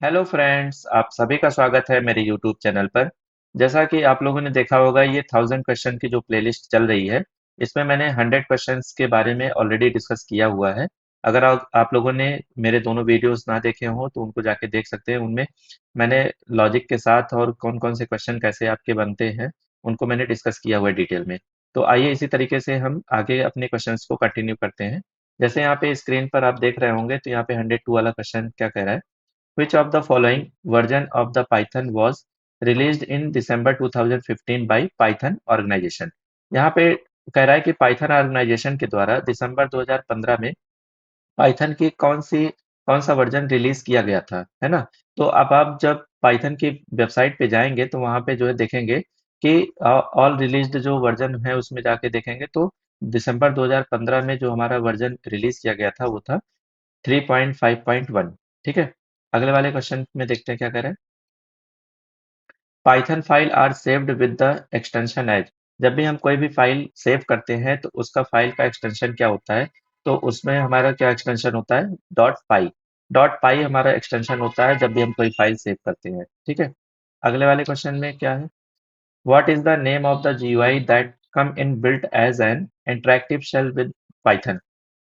Hello friends, आप सभी का स्वागत है मेरे यूट्यूब चैनल पर। जैसा कि आप लोगों ने देखा होगा, ये 1000 क्वेश्चन की जो प्लेलिस्ट चल रही है, इसमें मैंने 100 क्वेश्चंस के बारे में ऑलरेडी डिस्कस किया हुआ है। अगर आप लोगों ने मेरे दोनों वीडियोस ना देखे हों तो उनको जाके देख सकते हैं। उनमें मैंने लॉजिक के साथ और कौन कौन से क्वेश्चन कैसे आपके बनते हैं उनको मैंने डिस्कस किया हुआ है डिटेल में। तो आइए इसी तरीके से हम आगे अपने क्वेश्चंस को कंटिन्यू करते हैं। जैसे यहाँ पे स्क्रीन पर आप देख रहे होंगे, तो यहाँ पे 102 वाला क्वेश्चन क्या कह रहा है। Which of the following version of the Python was released in December 2015 by Python organization? यहाँ पे कह रहा है कि पाइथन ऑर्गेनाइजेशन के द्वारा दिसंबर 2015 में पाइथन की कौन सा वर्जन रिलीज किया गया था, है ना। तो अब आप जब पाइथन की वेबसाइट पे जाएंगे तो वहां पे जो है देखेंगे कि ऑल रिलीज्ड जो वर्जन है उसमें जाके देखेंगे तो दिसंबर 2015 में जो हमारा वर्जन रिलीज किया गया था वो था 3.5.1। ठीक है। अगले वाले क्वेश्चन में देखते हैं क्या कह रहे हैं। Python file are saved with the extension as. जब भी हम कोई भी फाइल सेव करते हैं तो उसका फाइल का एक्सटेंशन क्या होता है। तो उसमें हमारा क्या एक्सटेंशन होता है, डॉट पाई। डॉट पाई हमारा एक्सटेंशन होता है जब भी हम कोई फाइल सेव करते हैं। ठीक है। अगले वाले क्वेश्चन में क्या है। What is the name of the GUI that come in built as an interactive shell with Python.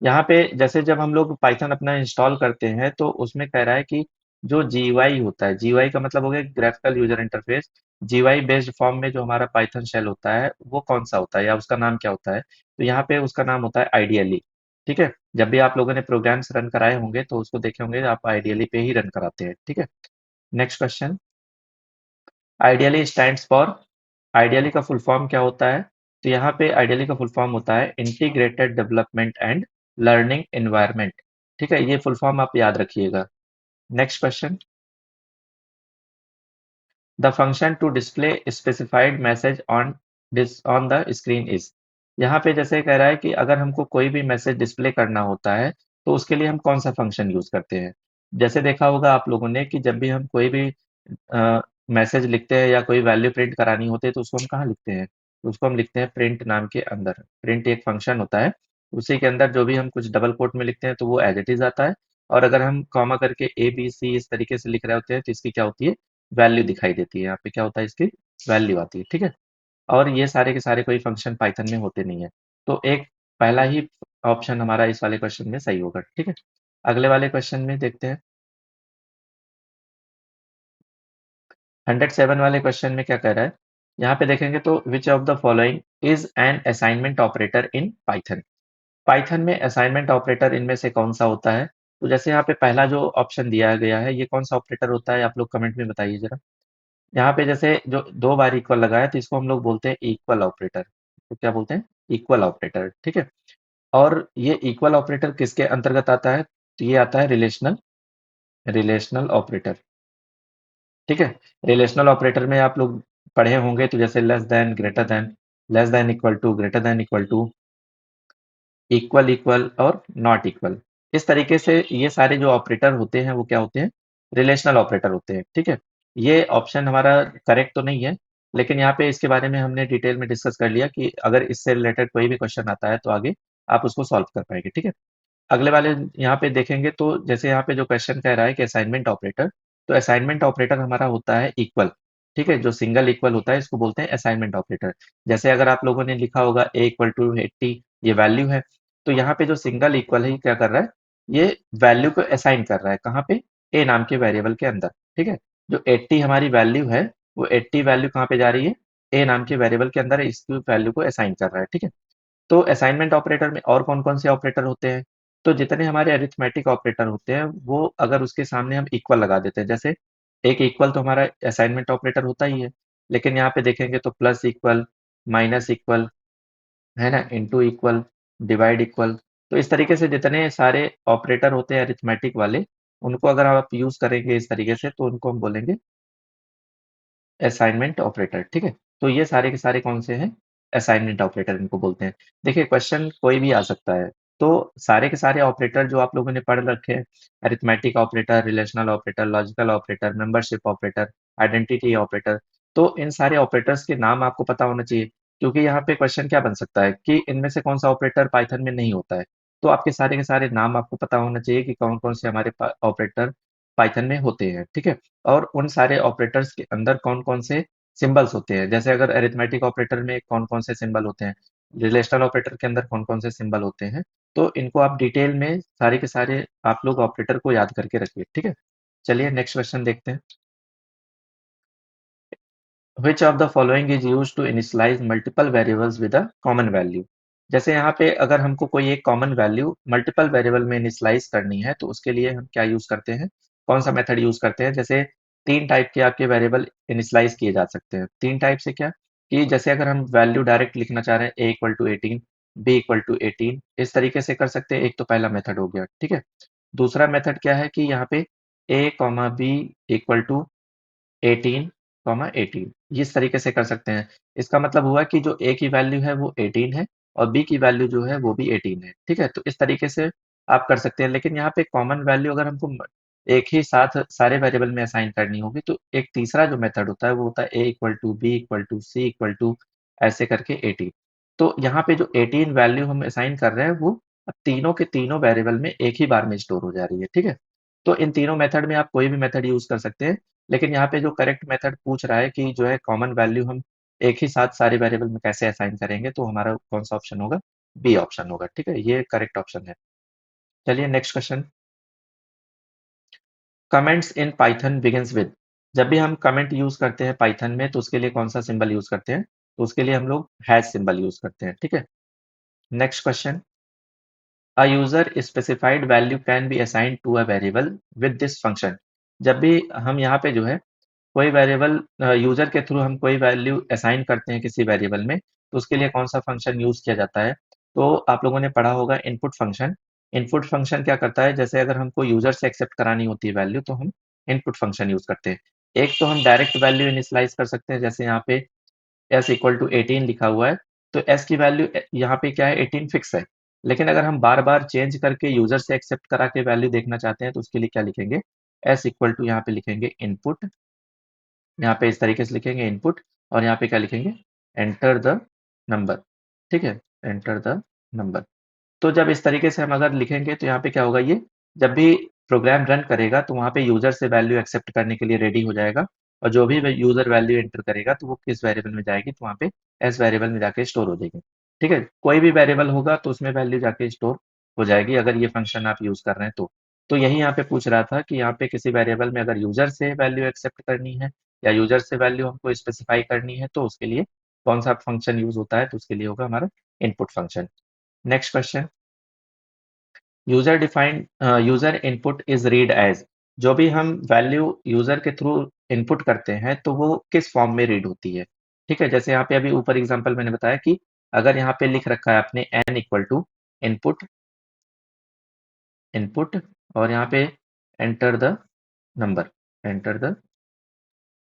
यहाँ पे जैसे जब हम लोग पाइथन अपना इंस्टॉल करते हैं तो उसमें कह रहा है कि जो जीयूआई होता है, जीयूआई का मतलब हो गया graphical user interface. GUI based form में जो हमारा पाइथन शेल होता है वो कौन सा होता है या उसका नाम क्या होता है। तो यहाँ पे उसका नाम होता है आइडियली। ठीक है। जब भी आप लोगों ने प्रोग्राम्स रन कराए होंगे तो उसको देखे होंगे, आप आइडियली पे ही रन कराते हैं। ठीक है। Next question. Ideally stands for. Ideally का फुल फॉर्म क्या होता है। तो यहाँ पे आइडियली का फुल फॉर्म होता है integrated development and learning environment. ठीक है, ये फुल फॉर्म आप याद रखिएगा। Next question. The function to display specified message on the screen is. यहाँ पे जैसे कह रहा है कि अगर हमको कोई भी मैसेज डिस्प्ले करना होता है तो उसके लिए हम कौन सा फंक्शन यूज करते हैं। जैसे देखा होगा आप लोगों ने कि जब भी हम कोई भी मैसेज लिखते हैं या कोई वैल्यू प्रिंट करानी होती है तो उसको हम कहाँ लिखते हैं। तो उसको हम लिखते हैं प्रिंट नाम के अंदर। प्रिंट एक फंक्शन होता है, उसी के अंदर जो भी हम कुछ डबल कोट में लिखते हैं तो वो एज इट इज आता है। और अगर हम कॉमा करके ए बी सी इस तरीके से लिख रहे होते हैं तो इसकी क्या होती है, वैल्यू दिखाई देती है। यहाँ पे क्या होता है, इसकी वैल्यू आती है। ठीक है। और ये सारे के सारे कोई फंक्शन पाइथन में होते नहीं है। तो एक पहला ही ऑप्शन हमारा इस वाले क्वेश्चन में सही होगा। ठीक है। अगले वाले क्वेश्चन में देखते हैं। 107 वाले क्वेश्चन में क्या कह रहा है। यहाँ पे देखेंगे तो विच of the following is an assignment operator in Python. Python में असाइनमेंट ऑपरेटर इनमें से कौन सा होता है। तो जैसे यहाँ पे पहला जो ऑप्शन दिया गया है ये कौन सा ऑपरेटर होता है, आप लोग कमेंट में बताइए जरा। यहाँ पे जैसे जो दो बार इक्वल लगा है तो इसको हम लोग बोलते हैं इक्वल ऑपरेटर। तो क्या बोलते हैं, इक्वल ऑपरेटर। ठीक है। और ये इक्वल ऑपरेटर किसके अंतर्गत आता है, तो ये आता है रिलेशनल रिलेशनल ऑपरेटर। ठीक है। रिलेशनल ऑपरेटर में आप लोग पढ़े होंगे तो जैसे less than, greater than, less than equal to, greater than equal to, equal equal और नॉट इक्वल। इस तरीके से ये सारे जो ऑपरेटर होते हैं वो क्या होते हैं, रिलेशनल ऑपरेटर होते हैं। ठीक है। ये ऑप्शन हमारा करेक्ट तो नहीं है, लेकिन यहाँ पे इसके बारे में हमने डिटेल में डिस्कस कर लिया कि अगर इससे रिलेटेड कोई भी क्वेश्चन आता है तो आगे आप उसको सॉल्व कर पाएंगे। ठीक है। अगले वाले यहाँ पे देखेंगे तो जैसे यहाँ पे जो क्वेश्चन कह रहा है कि असाइनमेंट ऑपरेटर, तो असाइनमेंट ऑपरेटर हमारा होता है इक्वल। ठीक है। जो सिंगल इक्वल होता है इसको बोलते हैं असाइनमेंट ऑपरेटर। जैसे अगर आप लोगों ने लिखा होगा ए इक्वल टू 80, ये वैल्यू है। तो यहाँ पे जो सिंगल इक्वल है ये क्या कर रहा है, ये वैल्यू को असाइन कर रहा है कहाँ पे, ए नाम के वेरिएबल के अंदर। ठीक है। जो 80 हमारी वैल्यू है वो 80 वैल्यू कहाँ पे जा रही है, ए नाम के वेरिएबल के अंदर इसकी वैल्यू को असाइन कर रहा है। ठीक है। तो असाइनमेंट ऑपरेटर में और कौन-कौन से ऑपरेटर होते हैं? तो जितने हमारे अरिथमेटिक ऑपरेटर होते हैं, वो अगर उसके सामने हम इक्वल लगा देते हैं, जैसे एक इक्वल तो हमारा असाइनमेंट ऑपरेटर होता ही है, लेकिन यहाँ पे देखेंगे तो प्लस इक्वल, माइनस इक्वल, है ना, इनटू इक्वल, डिवाइड इक्वल। तो इस तरीके से जितने सारे ऑपरेटर होते हैं अरिथमेटिक वाले, उनको अगर आप यूज़ करेंगे इस तरीके से तो उनको हम बोलेंगे असाइनमेंट ऑपरेटर। ठीक है। तो ये सारे के सारे कौन से हैं, असाइनमेंट ऑपरेटर इनको बोलते हैं। देखिए क्वेश्चन कोई भी आ सकता है, तो सारे के सारे ऑपरेटर जो आप लोगों ने पढ़ रखे हैं, arithmetic operator, relational operator, logical operator, membership operator, identity operator, तो इन सारे ऑपरेटर्स के नाम आपको पता होना चाहिए। क्योंकि यहाँ पे क्वेश्चन क्या बन सकता है कि इनमें से कौन सा ऑपरेटर पाइथन में नहीं होता है। तो आपके सारे के सारे नाम आपको पता होना चाहिए कि कौन कौन से हमारे ऑपरेटर पाइथन में होते हैं, ठीक है? और उन सारे ऑपरेटर्स के अंदर कौन-कौन से सिंबल्स होते हैं, जैसे अगर अरिथमेटिक ऑपरेटर में कौन-कौन से सिंबल होते हैं, रिलेशनल ऑपरेटर के अंदर कौन-कौन से सिंबल होते हैं, तो इनको आप डिटेल में सारे के सारे आप लोग ऑपरेटर को याद करके रखिए, ठीक है? चलिए नेक्स्ट क्वेश्चन देखते हैं। Which of the following is used to initialize multiple variables with a common value? जैसे यहाँ पे अगर हमको कोई एक कॉमन वैल्यू मल्टीपल वेरिएबल में इनिशियलाइज करनी है तो उसके लिए हम क्या यूज करते हैं, कौन सा मेथड यूज करते हैं? जैसे तीन टाइप के आपके वेरिएबल इनिशियलाइज किए जा सकते हैं। तीन टाइप से क्या कि जैसे अगर हम वैल्यू डायरेक्ट लिखना चाह रहे हैं a = 18, b = 18, इस तरीके से कर सकते हैं। एक तो पहला मेथड हो गया, ठीक है। दूसरा मेथड क्या है कि यहाँ पे a, b = 18, 18 इस तरीके से कर सकते हैं। इसका मतलब हुआ कि जो a की वैल्यू है वो 18 है और b की वैल्यू जो है वो भी 18 है, ठीक है? तो इस तरीके से आप कर सकते हैं। लेकिन यहाँ पे कॉमन वैल्यू अगर हमको एक ही साथ सारे वेरिएबल में असाइन करनी होगी तो एक तीसरा जो मेथड होता है वो होता है a = b = c = ऐसे करके 18। तो यहाँ पे जो 18 वैल्यू हम असाइन कर रहे हैं वो तीनों के तीनों वेरिएबल में एक ही बार में स्टोर हो जा रही है, ठीक है? तो इन तीनों मेथड में आप कोई भी मेथड यूज कर सकते हैं। लेकिन यहाँ पे जो करेक्ट मेथड पूछ रहा है कि जो है कॉमन वैल्यू हम एक ही साथ सारे वेरिएबल में कैसे असाइन करेंगे, तो हमारा कौन सा ऑप्शन होगा? बी ऑप्शन होगा, ठीक है? ये करेक्ट ऑप्शन है। चलिए next question. Comments in Python begins with. जब भी हम कमेंट यूज करते हैं पाइथन में तो उसके लिए कौन सा सिंबल यूज करते हैं? तो उसके लिए हम लोग हैश सिंबल यूज करते हैं, ठीक है? Next question. A user specified value can be assigned to a variable with this function. जब भी हम यहाँ पे जो है कोई वेरिएबल यूजर के थ्रू हम कोई वैल्यू असाइन करते हैं किसी वेरिएबल में तो उसके लिए कौन सा फंक्शन यूज किया जाता है? तो आप लोगों ने पढ़ा होगा इनपुट फंक्शन। इनपुट फंक्शन क्या करता है, जैसे अगर हमको यूजर से एक्सेप्ट करानी होती है वैल्यू तो हम इनपुट फंक्शन यूज करते हैं। एक तो हम डायरेक्ट वैल्यू इनिशियलाइज कर सकते हैं, जैसे यहाँ पे s = 18 लिखा हुआ है तो s की वैल्यू यहाँ पे क्या है, 18 फिक्स है। लेकिन अगर हम बार बार चेंज करके यूजर से एक्सेप्ट करा के वैल्यू देखना चाहते हैं तो उसके लिए क्या लिखेंगे, s = यहाँ पे लिखेंगे इनपुट, यहाँ पे इस तरीके से लिखेंगे इनपुट और यहाँ पे क्या लिखेंगे, एंटर द नंबर, ठीक है? Enter the number. तो जब इस तरीके से हम अगर लिखेंगे तो यहाँ पे क्या होगा, ये जब भी प्रोग्राम रन करेगा तो वहाँ पे यूजर से वैल्यू एक्सेप्ट करने के लिए रेडी हो जाएगा और जो भी यूजर वैल्यू एंटर करेगा तो वो किस वेरिएबल में जाएगी, तो वहाँ पे एस वेरिएबल में जाके स्टोर हो जाएगी, ठीक है? कोई भी वेरिएबल होगा तो उसमें वैल्यू जाके स्टोर हो जाएगी अगर ये फंक्शन आप यूज कर रहे हैं तो यही यहाँ पे पूछ रहा था कि यहाँ पे किसी वेरिएबल में अगर यूजर से वैल्यू एक्सेप्ट करनी है या यूजर से वैल्यू हमको स्पेसिफाई करनी है तो उसके लिए कौन सा फंक्शन यूज होता है, तो उसके लिए होगा हमारा input function. Next question. User input is read as. जो भी हम वैल्यू यूजर के थ्रू इनपुट करते हैं तो वो किस फॉर्म में रीड होती है, ठीक है? जैसे यहाँ पे अभी ऊपर एग्जांपल मैंने बताया कि अगर यहाँ पे लिख रखा है आपने n = इनपुट, इनपुट और यहाँ पे enter the number, enter the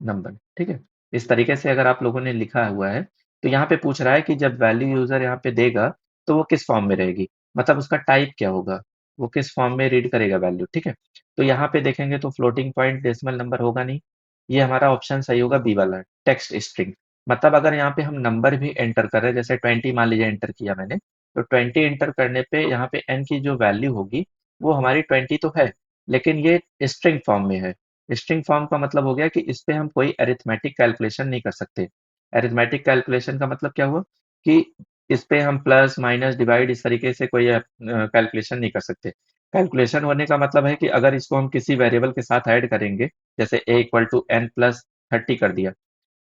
number, ठीक है? इस तरीके से अगर आप लोगों ने लिखा हुआ है तो यहाँ पे पूछ रहा है कि जब वैल्यू यूजर यहाँ पे देगा तो वो किस फॉर्म में रहेगी, मतलब उसका टाइप क्या होगा, वो किस फॉर्म में रीड करेगा वैल्यू, ठीक है? तो यहाँ पे देखेंगे तो फ्लोटिंग पॉइंट डेसिमल नंबर होगा नहीं, ये हमारा ऑप्शन सही होगा बी वाला, टेक्स्ट स्ट्रिंग। मतलब अगर यहाँ पे हम नंबर भी एंटर कर रहे हैं, जैसे 20 मान लीजिए एंटर किया मैंने, तो 20 एंटर करने पे यहाँ पे n की जो वैल्यू होगी वो हमारी 20 तो है, लेकिन ये स्ट्रिंग फॉर्म में है। स्ट्रिंग फॉर्म का मतलब हो गया कि इस पे हम कोई अरिथमेटिक कैलकुलेशन नहीं कर सकते। अरिथमेटिक कैलकुलेशन का मतलब क्या हुआ कि इस पे हम प्लस माइनस डिवाइड इस तरीके से कोई कैलकुलेशन नहीं कर सकते। कैलकुलेशन होने का मतलब है कि अगर इसको हम किसी वेरिएबल के साथ ऐड करेंगे, जैसे a = n + 30 कर दिया,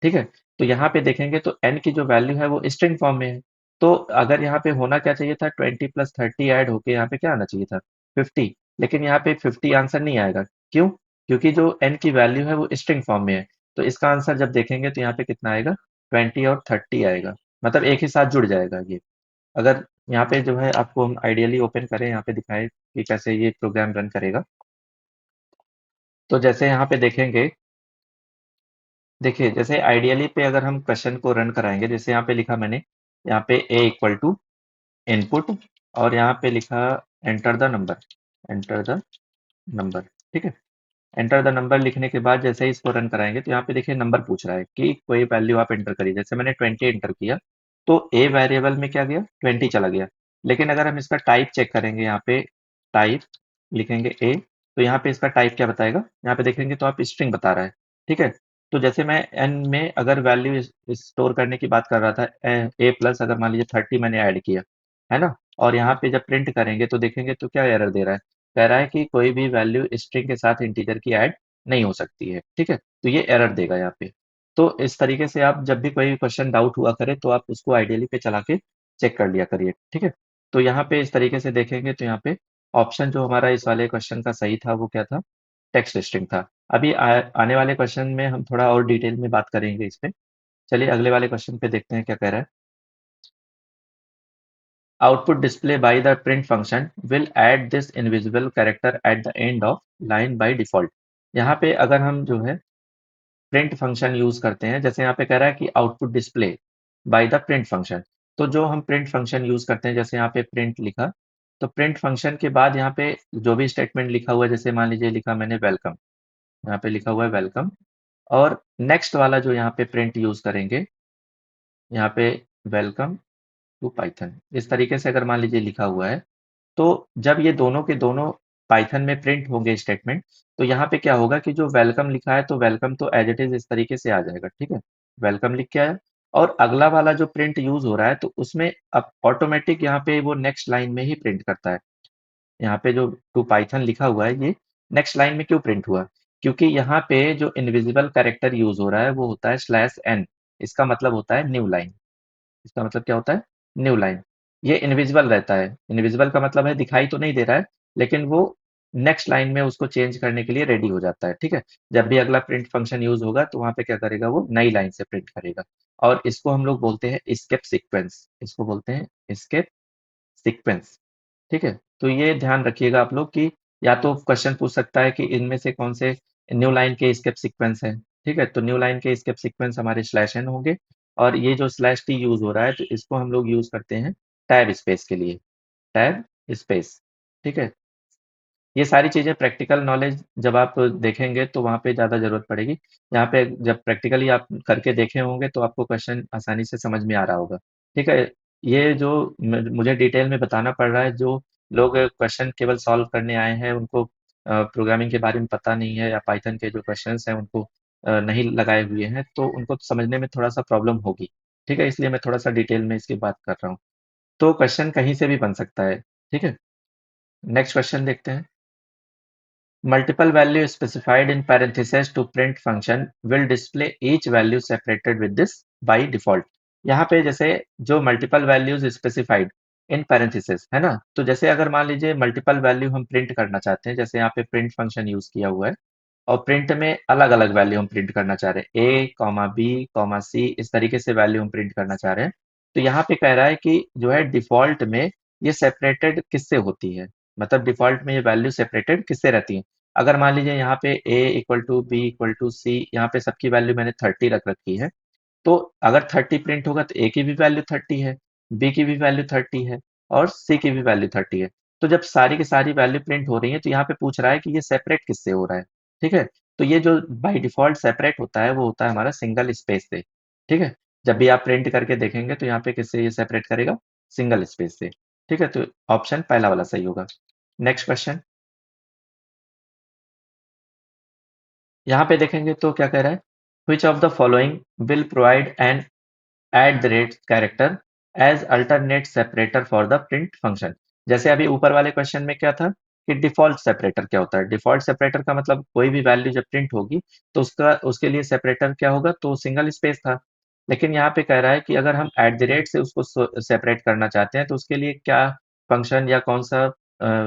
ठीक है? तो यहाँ पे देखेंगे तो n की जो वैल्यू है वो स्ट्रिंग फॉर्म में है। तो अगर यहाँ पे होना क्या चाहिए था, 20 + 30 ऐड होके यहाँ पे क्या आना चाहिए था, 50। लेकिन यहाँ पे 50 आंसर नहीं आएगा। क्यों? क्योंकि जो n की वैल्यू है वो स्ट्रिंग फॉर्म में है। तो इसका आंसर जब देखेंगे तो यहाँ पे कितना आएगा, 20 और 30 आएगा। मतलब एक ही साथ जुड़ जाएगा ये। अगर यहाँ पे जो है आपको हम आइडियली ओपन करें, यहाँ पे दिखाएँ कि कैसे ये प्रोग्राम रन करेगा। तो जैसे यहाँ पे देखेंगे, देखिए जैसे आइडियली पे अगर हम क्वेश्चन को रन कराएँगे, जैसे यहाँ पे लिखा मैंने, यहाँ पे a = इनपुट और यहाँ पे लिखा enter the number, enter the number, ठीक है? एंटर द नंबर लिखने के बाद जैसे ही इसको रन कराएँगे तो यहाँ पे देखिए नंबर पूछ रहा है कि कोई वैल्यू आप एंटर करिए। जैसे मैंने 20 एंटर किया, तो a वेरिएबल में क्या गया, 20 चला गया। लेकिन अगर हम इसका टाइप चेक करेंगे, यहाँ पे टाइप लिखेंगे a, तो यहाँ पे इसका टाइप क्या बताएगा, यहाँ पे देखेंगे तो आप स्ट्रिंग बता रहा है, ठीक है। तो जैसे मैं एन में अगर वैल्यू स्टोर करने की बात कर रहा था, ए प्लस अगर मान लीजिए 30 मैंने ऐड किया, है ना, और यहाँ पे जब प्रिंट करेंगे तो देखेंगे तो क्या एरर दे रहा है, कह रहा है कि कोई भी वैल्यू स्ट्रिंग के साथ इंटीजर की ऐड नहीं हो सकती है, ठीक है। तो ये एरर देगा यहाँ पे। तो इस तरीके से आप जब भी कोई क्वेश्चन डाउट हुआ करे तो आप उसको आइडियली पे चला के चेक कर लिया करिए, ठीक है। तो यहाँ पे इस तरीके से देखेंगे तो यहाँ पे ऑप्शन जो हमारा इस वाले क्वेश्चन का सही था वो क्या था, टेक्स्ट स्ट्रिंग था। अभी आने वाले क्वेश्चन में हम थोड़ा और डिटेल में बात करेंगे इस पे। चलिए अगले वाले क्वेश्चन पे देखते हैं क्या कह रहा है। Output display by the print function will add this invisible character at the end of line by default. यहाँ पे अगर हम जो है प्रिंट फंक्शन यूज करते हैं, जैसे यहाँ पे कह रहा है कि output display by the print function, तो जो हम प्रिंट फंक्शन यूज करते हैं, जैसे यहाँ पे प्रिंट लिखा, तो प्रिंट फंक्शन के बाद यहाँ पे जो भी स्टेटमेंट लिखा हुआ है, जैसे मान लीजिए लिखा मैंने वेलकम, यहाँ पे लिखा हुआ है वेलकम, और नेक्स्ट वाला जो यहाँ पे प्रिंट यूज करेंगे, यहाँ पे वेलकम टू पाइथन, इस तरीके से अगर मान लीजिए लिखा हुआ है, तो जब ये दोनों के दोनों पाइथन में प्रिंट होंगे स्टेटमेंट, तो यहाँ पे क्या होगा कि जो वेलकम लिखा है तो वेलकम तो एज इट इज इस तरीके से आ जाएगा, ठीक है। वेलकम लिख के आया, और अगला वाला जो प्रिंट यूज हो रहा है तो उसमें अब ऑटोमेटिक यहाँ पे वो नेक्स्ट लाइन में ही प्रिंट करता है। यहाँ पे जो टू पाइथन लिखा हुआ है ये नेक्स्ट लाइन में क्यों प्रिंट हुआ, क्योंकि यहाँ पे जो इनविजिबल कैरेक्टर यूज हो रहा है वो होता है /n। इसका मतलब होता है न्यू लाइन। इसका मतलब क्या होता है, न्यू लाइन। ये इनविजिबल रहता है, इनविजिबल का मतलब है दिखाई तो नहीं दे रहा है, लेकिन वो नेक्स्ट लाइन में उसको चेंज करने के लिए रेडी हो जाता है, ठीक है। जब भी अगला प्रिंट फंक्शन यूज होगा तो वहां पे क्या करेगा, वो नई लाइन से प्रिंट करेगा। और इसको हम लोग बोलते हैं स्केप सीक्वेंस, इसको बोलते हैं स्केप सीक्वेंस, ठीक है। तो ये ध्यान रखिएगा आप लोग कि या तो क्वेश्चन पूछ सकता है कि इनमें से कौन से न्यू लाइन के स्केप सीक्वेंस हैं, ठीक है। तो न्यू लाइन के स्केप सीक्वेंस हमारे /n होंगे, और ये जो /t यूज हो रहा है तो इसको हम लोग यूज करते हैं टैब स्पेस के लिए, टैब स्पेस, ठीक है। ये सारी चीज़ें प्रैक्टिकल नॉलेज जब आप देखेंगे तो वहाँ पे ज़्यादा ज़रूरत पड़ेगी। यहाँ पे जब प्रैक्टिकली आप करके देखे होंगे तो आपको क्वेश्चन आसानी से समझ में आ रहा होगा, ठीक है। ये जो मुझे डिटेल में बताना पड़ रहा है, जो लोग क्वेश्चन केवल सॉल्व करने आए हैं उनको प्रोग्रामिंग के बारे में पता नहीं है, या पाइथन के जो क्वेश्चंस हैं उनको नहीं लगाए हुए हैं, तो उनको समझने में थोड़ा सा प्रॉब्लम होगी, ठीक है। इसलिए मैं थोड़ा सा डिटेल में इसकी बात कर रहा हूँ। तो क्वेश्चन कहीं से भी बन सकता है, ठीक है। नेक्स्ट क्वेश्चन देखते हैं। Multiple value specified in parentheses to print function will display each value separated with this by default। यहाँ पे जैसे जो multiple values specified in parenthesis है ना, तो जैसे अगर मान लीजिए मल्टीपल वैल्यू हम प्रिंट करना चाहते हैं, जैसे यहाँ पे प्रिंट फंक्शन यूज किया हुआ है, और प्रिंट में अलग अलग वैल्यू हम प्रिंट करना चाह रहे हैं, ए कॉमा बी कॉमा सी, इस तरीके से वैल्यू हम प्रिंट करना चाह रहे हैं। तो यहाँ पे कह रहा है कि जो है डिफॉल्ट में ये सेपरेटेड किससे होती है, मतलब डिफॉल्ट में ये वैल्यू सेपरेटेड किससे रहती है। अगर मान लीजिए यहाँ पे a equal to B equal to C, यहाँ पे सबकी वैल्यू मैंने 30 रख रखी है, तो अगर 30 प्रिंट होगा तो ए की भी वैल्यू 30 है, बी की भी वैल्यू 30 है, और सी की भी वैल्यू 30 है। तो जब सारी की सारी वैल्यू प्रिंट हो रही है तो यहाँ पे पूछ रहा है कि ये सेपरेट किससे हो रहा है, ठीक है। तो ये जो बाय डिफॉल्ट सेपरेट होता है वो होता है हमारा सिंगल स्पेस से, ठीक है। जब भी आप प्रिंट करके देखेंगे तो यहाँ पे किससे ये सेपरेट करेगा, सिंगल स्पेस से, ठीक है। तो ऑप्शन पहला वाला सही होगा। नेक्स्ट क्वेश्चन, यहाँ पे देखेंगे तो क्या कह रहा है, which of the following will provide an character as alternate separator for the print function. जैसे अभी ऊपर वाले क्वेश्चन में क्या था कि डिफॉल्ट सेपरेटर क्या होता है, डिफॉल्ट सेपरेटर का मतलब कोई भी वैल्यू जब प्रिंट होगी तो उसका उसके लिए सेपरेटर क्या होगा, तो सिंगल स्पेस था। लेकिन यहाँ पे कह रहा है कि अगर हम @ से उसको सेपरेट करना चाहते हैं तो उसके लिए क्या फंक्शन या कौन सा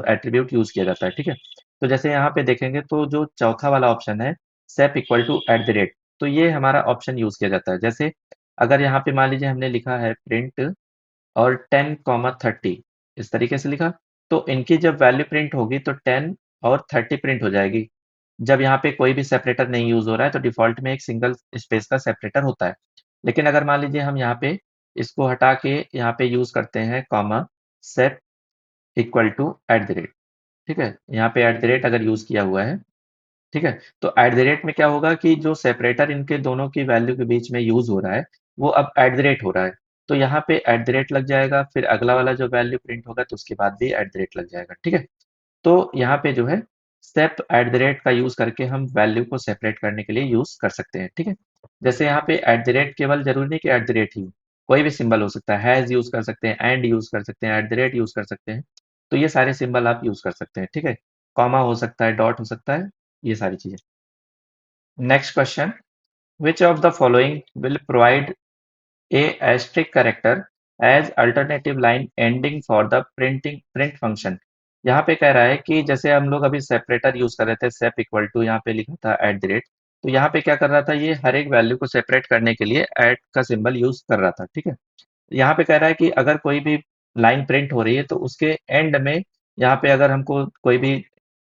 एट्रीब्यूट यूज किया जाता है, ठीक है। तो जैसे यहाँ पे देखेंगे तो जो चौथा वाला ऑप्शन है, सेप इक्वल टू @, तो ये हमारा ऑप्शन यूज किया जाता है। जैसे अगर यहाँ पे मान लीजिए हमने लिखा है प्रिंट और 10, 30 इस तरीके से लिखा, तो इनकी जब वैल्यू प्रिंट होगी तो 10 और 30 प्रिंट हो जाएगी। जब यहाँ पे कोई भी सेपरेटर नहीं यूज हो रहा है तो डिफॉल्ट में एक सिंगल स्पेस का सेपरेटर होता है। लेकिन अगर मान लीजिए हम यहाँ पे इसको हटा के यहाँ पे यूज करते हैं कॉमा, सेप इक्वल टू @, ठीक है। यहाँ पे @ अगर यूज किया हुआ है, ठीक है, तो @ में क्या होगा कि जो सेपरेटर इनके दोनों की वैल्यू के बीच में यूज हो रहा है वो अब @ हो रहा है, तो यहाँ पे @ लग जाएगा, फिर अगला वाला जो वैल्यू प्रिंट होगा तो उसके बाद भी @ लग जाएगा, ठीक है। तो यहाँ पे जो है सेप एट द रेट का यूज करके हम वैल्यू को सेपरेट करने के लिए यूज कर सकते हैं, ठीक है। जैसे यहाँ पे एट द रेट केवल जरूरी नहीं कि एट द रेट ही हो, कोई भी सिंबल हो सकता है, हैज यूज कर सकते हैं, एंड यूज कर सकते हैं, एट द रेट यूज कर सकते हैं। तो ये सारे सिंबल आप यूज कर सकते हैं, ठीक है। कॉमा हो सकता है, डॉट हो सकता है, ये सारी चीजें। Next question, which of the following will provide a asterisk character as alternative line ending for the printing print function। यहाँ पे कह रहा है कि जैसे हम लोग अभी सेपरेटर यूज कर रहे थे, सेप इक्वल टू यहाँ पे लिखा था एट द रेट, तो यहाँ पे क्या कर रहा था, ये हर एक वैल्यू को सेपरेट करने के लिए एट का सिंबल यूज कर रहा था, ठीक है। यहाँ पे कह रहा है कि अगर कोई भी लाइन प्रिंट हो रही है तो उसके एंड में यहाँ पे अगर हमको कोई भी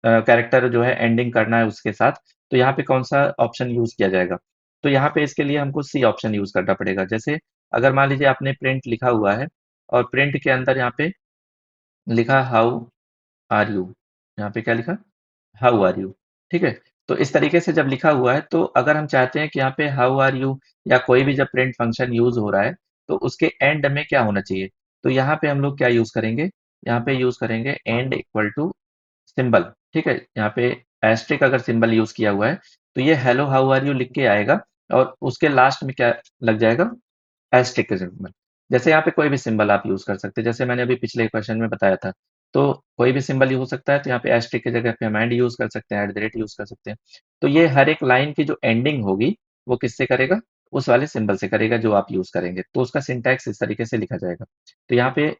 कैरेक्टर जो है एंडिंग करना है उसके साथ, तो यहाँ पे कौन सा ऑप्शन यूज किया जाएगा। तो यहाँ पे इसके लिए हमको सी ऑप्शन यूज करना पड़ेगा। जैसे अगर मान लीजिए आपने प्रिंट लिखा हुआ है और प्रिंट के अंदर यहाँ पे लिखा हाउ आर यू, यहाँ पे क्या लिखा, हाउ आर यू, ठीक है। तो इस तरीके से जब लिखा हुआ है तो अगर हम चाहते हैं कि यहाँ पे हाउ आर यू या कोई भी जब प्रिंट फंक्शन यूज हो रहा है तो उसके एंड में क्या होना चाहिए, तो यहाँ पे हम लोग क्या यूज करेंगे, यहाँ पे यूज करेंगे एंड इक्वल टू सिंबल, ठीक है। यहाँ पे एस्ट्रिक अगर सिंबल यूज किया हुआ है तो ये हेलो हाउ आर यू लिख के आएगा और उसके लास्ट में क्या लग जाएगा, एस्ट्रिक सिंबल। जैसे यहाँ पे कोई भी सिंबल आप यूज कर सकते हैं, जैसे मैंने अभी पिछले क्वेश्चन में बताया था। तो कोई भी सिंबल हो सकता है, तो यहाँ पे एस्ट्रिक की जगह पे हम एंड यूज कर सकते हैं, एट द रेट यूज कर सकते हैं। तो ये हर एक लाइन की जो एंडिंग होगी वो किससे करेगा, उस वाले सिंबल से करेगा जो आप यूज करेंगे। तो उसका सिंटैक्स इस तरीके से लिखा जाएगा। तो यहाँ पे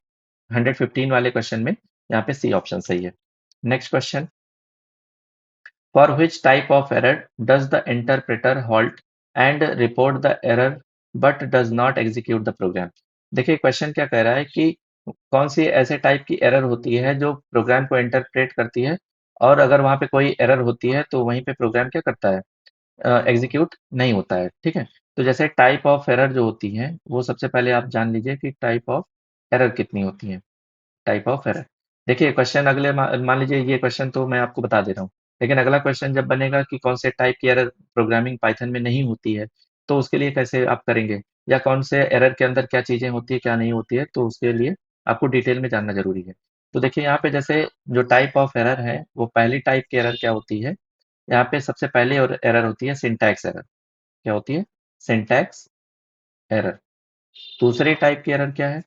115 वाले क्वेश्चन में यहाँ पे सी ऑप्शन सही है। Next question, for which type of error does the interpreter halt and report the error but does not execute the program। देखिए क्वेश्चन क्या कह रहा है कि कौन सी ऐसे टाइप की एरर होती है जो प्रोग्राम को इंटरप्रेट करती है और अगर वहां पे कोई एरर होती है तो वहीं पे प्रोग्राम क्या करता है, एग्जीक्यूट नहीं होता है, ठीक है। तो जैसे टाइप ऑफ एरर जो होती है वो सबसे पहले आप जान लीजिए कि टाइप ऑफ एरर कितनी होती है। टाइप ऑफ एरर, देखिए क्वेश्चन अगले मान लीजिए ये क्वेश्चन तो मैं आपको बता दे रहा हूँ, लेकिन अगला क्वेश्चन जब बनेगा कि कौन से टाइप की एरर प्रोग्रामिंग पाइथन में नहीं होती है, तो उसके लिए कैसे आप करेंगे, या कौन से एरर के अंदर क्या चीजें होती है क्या नहीं होती है, तो उसके लिए आपको डिटेल में जानना जरूरी है। तो देखिए यहाँ पे जैसे जो टाइप ऑफ एरर है वो पहली टाइप की एरर क्या होती है, यहाँ पे सबसे पहले और एरर होती है सिंटैक्स एरर। क्या होती है, सिंटैक्स एरर। दूसरी टाइप की एरर क्या है,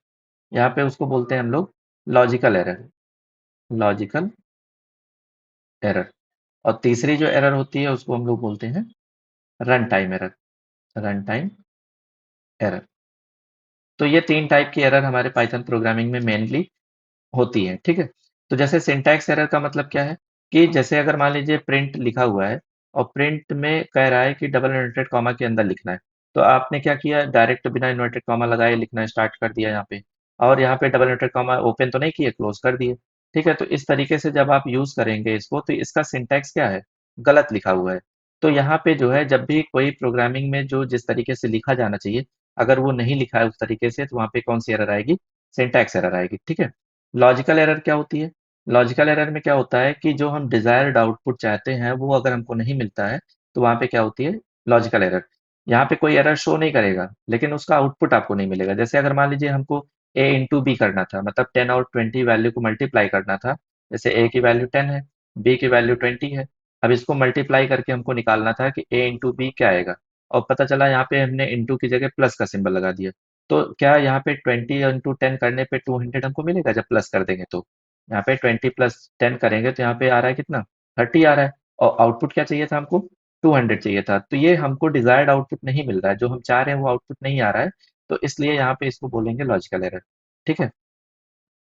यहाँ पे उसको बोलते हैं हम लोग लॉजिकल एरर, लॉजिकल एरर। और तीसरी जो एरर होती है उसको हम लोग बोलते हैं run time error, run time error. तो ये तीन टाइप की एरर हमारे पाइथन प्रोग्रामिंग में मेनली होती है, ठीक है। तो जैसे सिंटैक्स एरर का मतलब क्या है कि जैसे अगर मान लीजिए प्रिंट लिखा हुआ है और प्रिंट में कह रहा है कि डबल इन्वर्टेड कॉमा के अंदर लिखना है, तो आपने क्या किया, डायरेक्ट बिना इन्वर्टेड कॉमा लगाए लिखना स्टार्ट कर दिया यहाँ पे, और यहाँ पे डबल इन्वर्टेड कॉमा ओपन तो नहीं किए, क्लोज कर दिए, ठीक है। तो इस तरीके से जब आप यूज करेंगे इसको तो इसका सिंटैक्स क्या है, गलत लिखा हुआ है। तो यहाँ पे जो है जब भी कोई प्रोग्रामिंग में जो जिस तरीके से लिखा जाना चाहिए अगर वो नहीं लिखा है उस तरीके से, तो वहाँ पे कौन सी एरर आएगी, सिंटैक्स एरर आएगी, ठीक है। लॉजिकल एरर क्या होती है, लॉजिकल एरर में क्या होता है कि जो हम डिजायर्ड आउटपुट चाहते हैं वो अगर हमको नहीं मिलता है तो वहां पे क्या होती है, लॉजिकल एरर। यहाँ पे कोई एरर शो नहीं करेगा लेकिन उसका आउटपुट आपको नहीं मिलेगा। जैसे अगर मान लीजिए हमको ए इंटू बी करना था, मतलब 10 और 20 वैल्यू को मल्टीप्लाई करना था। जैसे ए की वैल्यू 10 है, बी की वैल्यू 20 है। अब इसको मल्टीप्लाई करके हमको निकालना था कि ए इंटू बी क्या आएगा, और पता चला यहाँ पे हमने इंटू की जगह प्लस का सिंबल लगा दिया। तो क्या यहाँ पे 20 इंटू 10 करने पे 200 हमको मिलेगा जब प्लस कर देंगे तो, यहाँ पे 20 + 10 करेंगे तो यहाँ पे आ रहा है कितना, 30 आ रहा है। और आउटपुट क्या चाहिए था हमको, 200 चाहिए था। तो ये हमको डिजायर्ड आउटपुट नहीं मिल रहा है, जो हम चाह रहे हैं वो आउटपुट नहीं आ रहा है। तो इसलिए यहाँ पे इसको बोलेंगे लॉजिकल एरर, ठीक है।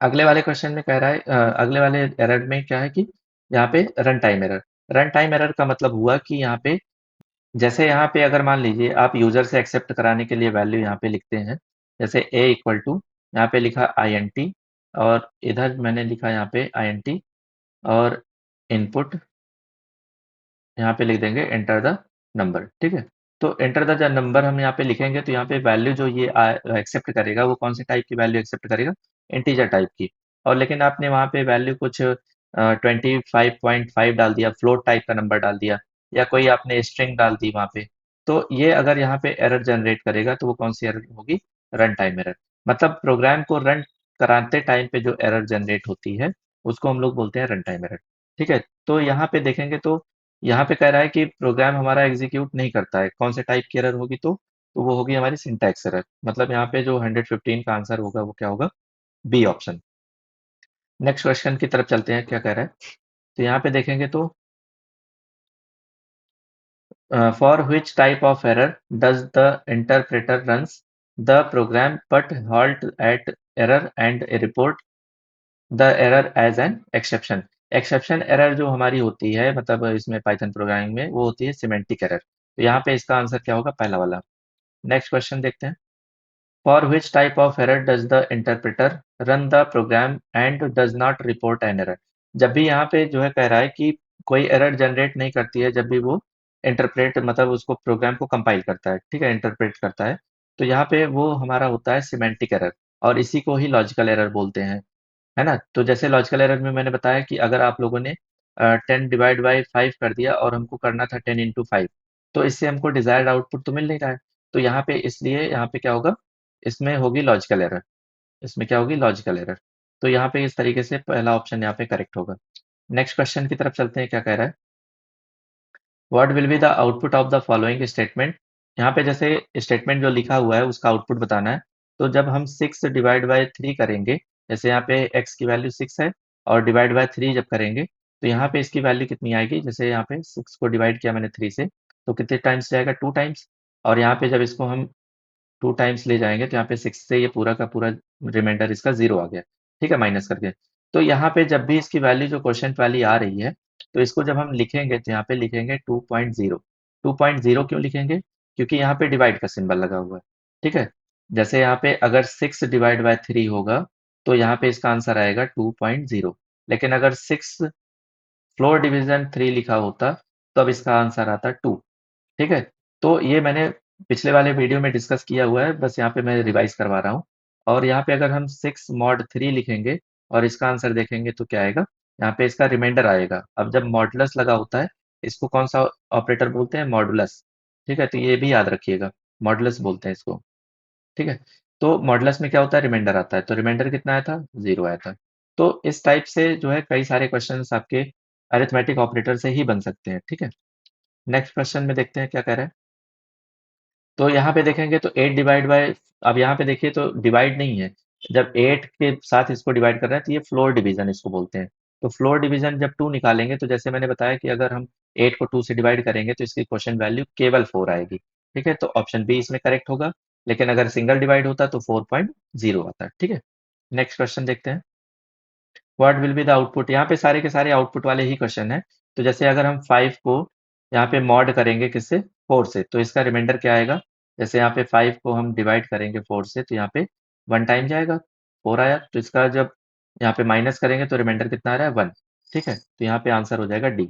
अगले वाले क्वेश्चन में कह रहा है अगले वाले एरर में क्या है कि यहाँ पे run time error. Run time error का मतलब हुआ कि यहाँ पे जैसे यहाँ पे अगर मान लीजिए आप यूजर से एक्सेप्ट कराने के लिए वैल्यू यहाँ पे लिखते हैं, जैसे ए इक्वल टू यहाँ पे लिखा आई एन टी, और इधर मैंने लिखा यहाँ पे आई एन टी, और इनपुट यहाँ पे लिख देंगे एंटर द नंबर, ठीक है। तो एंटर द नंबर हम यहाँ पे लिखेंगे तो यहाँ पे वैल्यू जो ये एक्सेप्ट करेगा वो कौन सी टाइप की वैल्यू एक्सेप्ट करेगा, इंटीजर टाइप की। और लेकिन आपने वहाँ पे वैल्यू कुछ 25.5 डाल दिया, फ्लोट टाइप का नंबर डाल दिया, या कोई आपने स्ट्रिंग डाल दी वहाँ पे, तो ये अगर यहाँ पे एरर जनरेट करेगा तो वो कौन सी एरर होगी, रन टाइम एरर। मतलब प्रोग्राम को रन कराते टाइम पे जो एरर जनरेट होती है उसको हम लोग बोलते हैं रन टाइम एरर, ठीक है? तो यहाँ पे देखेंगे तो यहाँ पे कह रहा है कि प्रोग्राम हमारा एग्जीक्यूट नहीं करता है। कौन से टाइप की एरर होगी तो वो होगी हमारी सिंटैक्स एरर। मतलब यहाँ पे जो 115 का आंसर होगा वो क्या होगा? B option. नेक्स्ट क्वेश्चन की तरफ चलते हैं, क्या कह रहा है? तो यहाँ पे देखेंगे तो for which type of error does the interpreter runs the program but halt at error and report the error as an exception? Exception error जो हमारी होती है, मतलब इसमें पाइथन प्रोग्रामिंग में, वो होती है सिमेंटिक एरर। तो यहाँ पे इसका आंसर क्या होगा? पहला वाला। नेक्स्ट क्वेश्चन देखते हैं। For which type of error does the interpreter run the program and does not report an error? जब भी यहाँ पे जो है कह रहा है कि कोई एरर जनरेट नहीं करती है जब भी वो इंटरप्रेट, मतलब उसको प्रोग्राम को कंपाइल करता है, ठीक है, इंटरप्रेट करता है, तो यहाँ पे वो हमारा होता है सिमेंटिक एरर, और इसी को ही लॉजिकल एरर बोलते हैं, है ना? तो जैसे लॉजिकल एरर में मैंने बताया कि अगर आप लोगों ने 10 डिवाइड बाई 5 कर दिया और हमको करना था 10 इंटू 5, तो इससे हमको डिजायर्ड आउटपुट तो मिल नहीं रहा है। तो यहाँ पे इसलिए यहाँ पे क्या होगा? इसमें होगी लॉजिकल एरर। इसमें क्या होगी? Logical error. तो यहाँ पे इस तरीके से पहला ऑप्शन यहाँ पे करेक्ट होगा। नेक्स्ट क्वेश्चन की तरफ चलते हैं, क्या कह रहा है? What will be the output of the following statement? यहाँ पे जैसे स्टेटमेंट जो लिखा हुआ है उसका आउटपुट बताना है। तो जब हम 6 डिवाइड बाय 3 करेंगे, जैसे यहाँ पे x की वैल्यू 6 है और डिवाइड बाय 3 जब करेंगे, तो यहाँ पे इसकी वैल्यू कितनी आएगी? जैसे यहाँ पे 6 को डिवाइड किया मैंने 3 से, तो कितने टाइम्स जाएगा? 2 टाइम्स। और यहाँ पे जब इसको हम 2 टाइम्स ले जाएँगे तो यहाँ पे 6 से ये पूरा का पूरा रिमाइंडर इसका 0 आ गया, ठीक है? माइनस करके। तो यहाँ पे जब भी इसकी वैल्यू जो क्वोशिएंट वाली आ रही है, तो इसको जब हम लिखेंगे तो यहाँ पे लिखेंगे 2.0। 2.0 क्यों लिखेंगे? क्योंकि यहाँ पे डिवाइड का सिंबल लगा हुआ है, ठीक है? जैसे यहाँ पे अगर 6 डिवाइड बाय 3 होगा, तो यहाँ पे इसका आंसर आएगा 2.0। लेकिन अगर 6 फ्लोर डिवीजन 3 लिखा होता, तब इसका आंसर आता 2। ठीक है? तो ये मैंने पिछले वाले वीडियो में डिस्कस किया हुआ है, बस यहाँ पे मैं रिवाइज़ करवा रहा हूँ। और यहाँ पे अगर हम 6 मॉड 3 लिखेंगे और इसका आंसर देखेंगे तो क्या आएगा? यहाँ पे इसका रिमाइंडर आएगा। अब जब मॉडुलस लगा होता है, इसको कौन-सा ऑपरेटर बोलते हैं? मॉडुलस। ठीक है? तो ये भी याद रखिएगा, मॉडुलस बोलते हैं इसको। ठीक है? तो मॉडुलस में क्या होता है? रिमाइंडर आता है। तो रिमाइंडर कितना आया था? 0 आया था। तो इस टाइप से जो है कई सारे क्वेश्चन्स आपके अरिथमेटिक ऑपरेटर से ही बन सकते हैं। ठीक है? नेक्स्ट क्वेश्चन में देखते हैं क्या कह रहा है। तो यहाँ पे देखेंगे तो 8 डिवाइड बाय, अब यहाँ पे देखिए तो डिवाइड नहीं है। जब 8 के साथ इसको डिवाइड कर रहे हैं तो ये फ्लोर डिवीजन इसको बोलते हैं। तो फ्लोर डिवीजन जब 2 निकालेंगे तो जैसे मैंने बताया कि अगर हम 8 को 2 से डिवाइड करेंगे तो इसकी क्वोशिएंट वैल्यू केवल 4 आएगी। ठीक है? तो ऑप्शन बी इसमें करेक्ट होगा। लेकिन अगर सिंगल डिवाइड होता तो 4.0 आता। ठीक है? नेक्स्ट क्वेश्चन देखते हैं। What will be the output? यहाँ पे सारे के सारे आउटपुट वाले ही क्वेश्चन है। तो जैसे अगर हम 5 को यहाँ पे मॉड करेंगे किससे? 4 से, तो इसका रिमाइंडर क्या आएगा? जैसे यहाँ पे 5 को हम डिवाइड करेंगे 4 से, तो यहाँ पे 1 टाइम जाएगा, 4 आया, तो इसका जब यहाँ पे माइनस करेंगे तो रिमाइंडर कितना आ रहा है? 1। ठीक है? तो यहाँ पे आंसर हो जाएगा डी।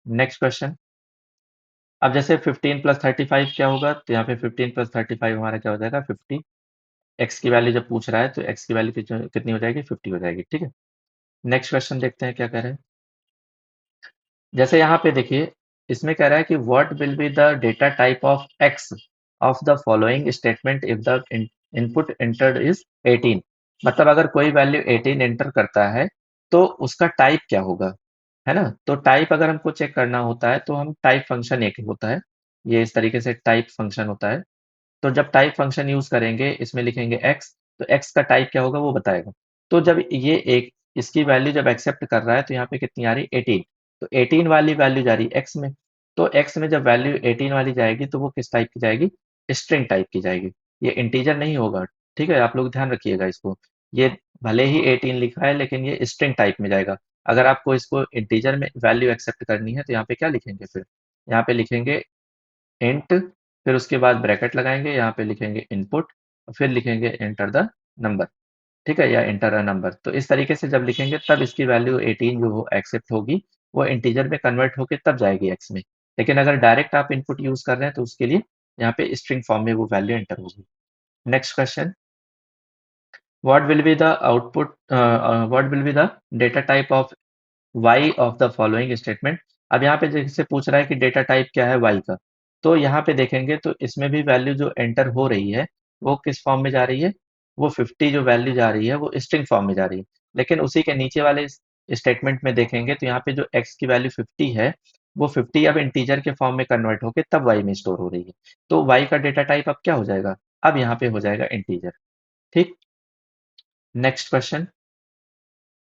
Next question. अब जैसे 15 प्लस 35 क्या होगा? तो यहाँ पे 15 प्लस 35 हमारा क्या हो जाएगा? 50। एक्स की वैल्यू जब पूछ रहा है तो एक्स की वैल्यू कितनी हो जाएगी? 50 हो जाएगी। ठीक है? नेक्स्ट क्वेश्चन देखते हैं क्या कह रहे हैं। जैसे यहाँ पे देखिए, इसमें कह रहा है कि what will be the data type of x of the following statement if the input entered is 18। मतलब अगर कोई वैल्यू 18 एंटर करता है तो उसका टाइप क्या होगा, है ना? तो टाइप अगर हमको चेक करना होता है तो हम टाइप फंक्शन एक होता है, ये इस तरीके से टाइप फंक्शन होता है। तो जब टाइप फंक्शन यूज़ करेंगे, इसमें लिखेंगे x, तो x का टाइप क्या होगा वो बताएगा। तो जब ये एक इसकी वैल्यू जब एक्सेप्ट कर रहा है तो यहाँ पे कितनी आ रही है? 18। तो 18 वाली वैल्यू जा रही है x में। तो x में जब वैल्यू 18 वाली जाएगी तो वो किस टाइप की जाएगी? स्ट्रिंग टाइप की जाएगी। ये इंटीजर नहीं होगा, ठीक है? आप लोग ध्यान रखिएगा इसको। ये भले ही 18 लिखा है लेकिन ये स्ट्रिंग टाइप में जाएगा। अगर आपको इसको इंटीजर में वैल्यू एक्सेप्ट करनी है तो यहाँ पे क्या लिखेंगे फिर? यहाँ पे लिखेंगे इंट, फिर उसके बाद ब्रैकेट लगाएँगे, यहाँ पे लिखेंगे इनपुट, फिर लिखेंगे एंटर द नंबर, ठीक है? या एंटर अ नंबर। तो इस तरीके से जब लिखेंगे तब इसकी वैल्यू 18 जो हो एक्सेप्ट होगी, वो इंटीजर में कन्वर्ट होके तब जाएगी एक्स में। लेकिन अगर डायरेक्ट आप इनपुट यूज़ कर रहे हैं तो उसके लिए यहाँ पे स्ट्रिंग फॉर्म में वो वैल्यू एंटर होगी। Next question. What will be the output what will be the data type of y of the following statement? अब यहाँ पे जैसे पूछ रहा है कि डेटा टाइप क्या है वाई का, तो यहाँ पे देखेंगे तो इसमें भी वैल्यू जो एंटर हो रही है वो किस फॉर्म में जा रही है? वो 50 जो वैल्यू जा रही है वो स्ट्रिंग फॉर्म में जा रही है। लेकिन उसी के नीचे वाले स्टेटमेंट में देखेंगे तो यहाँ पे जो x की वैल्यू 50 है, वो 50 अब इंटीजर के फॉर्म में कन्वर्ट होके तब y में स्टोर हो रही है। तो y का डेटा टाइप अब क्या हो जाएगा? अब यहाँ पे हो जाएगा इंटीजर। ठीक। Next question.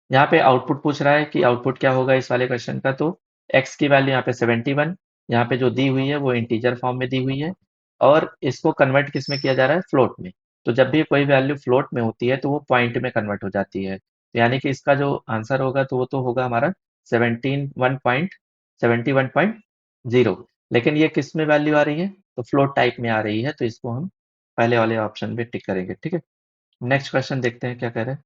यहाँ पे आउटपुट पूछ रहा है कि आउटपुट क्या होगा इस वाले क्वेश्चन का। तो x की वैल्यू यहाँ पे 71, यहाँ पे जो दी हुई है वो इंटीजर फॉर्म में दी हुई है, और इसको कन्वर्ट किस में किया जा रहा है? फ्लोट में। तो जब भी कोई वैल्यू फ्लोट में होती है तो वो पॉइंट में कन्वर्ट हो जाती है, तो यानी कि इसका जो आंसर होगा तो वो तो होगा हमारा 71.0। लेकिन ये किस में वैल्यू आ रही है? तो फ्लोट टाइप में आ रही है, तो इसको हम पहले वाले ऑप्शन में टिक करेंगे। ठीक है। नेक्स्ट क्वेश्चन देखते हैं क्या कह रहे हैं।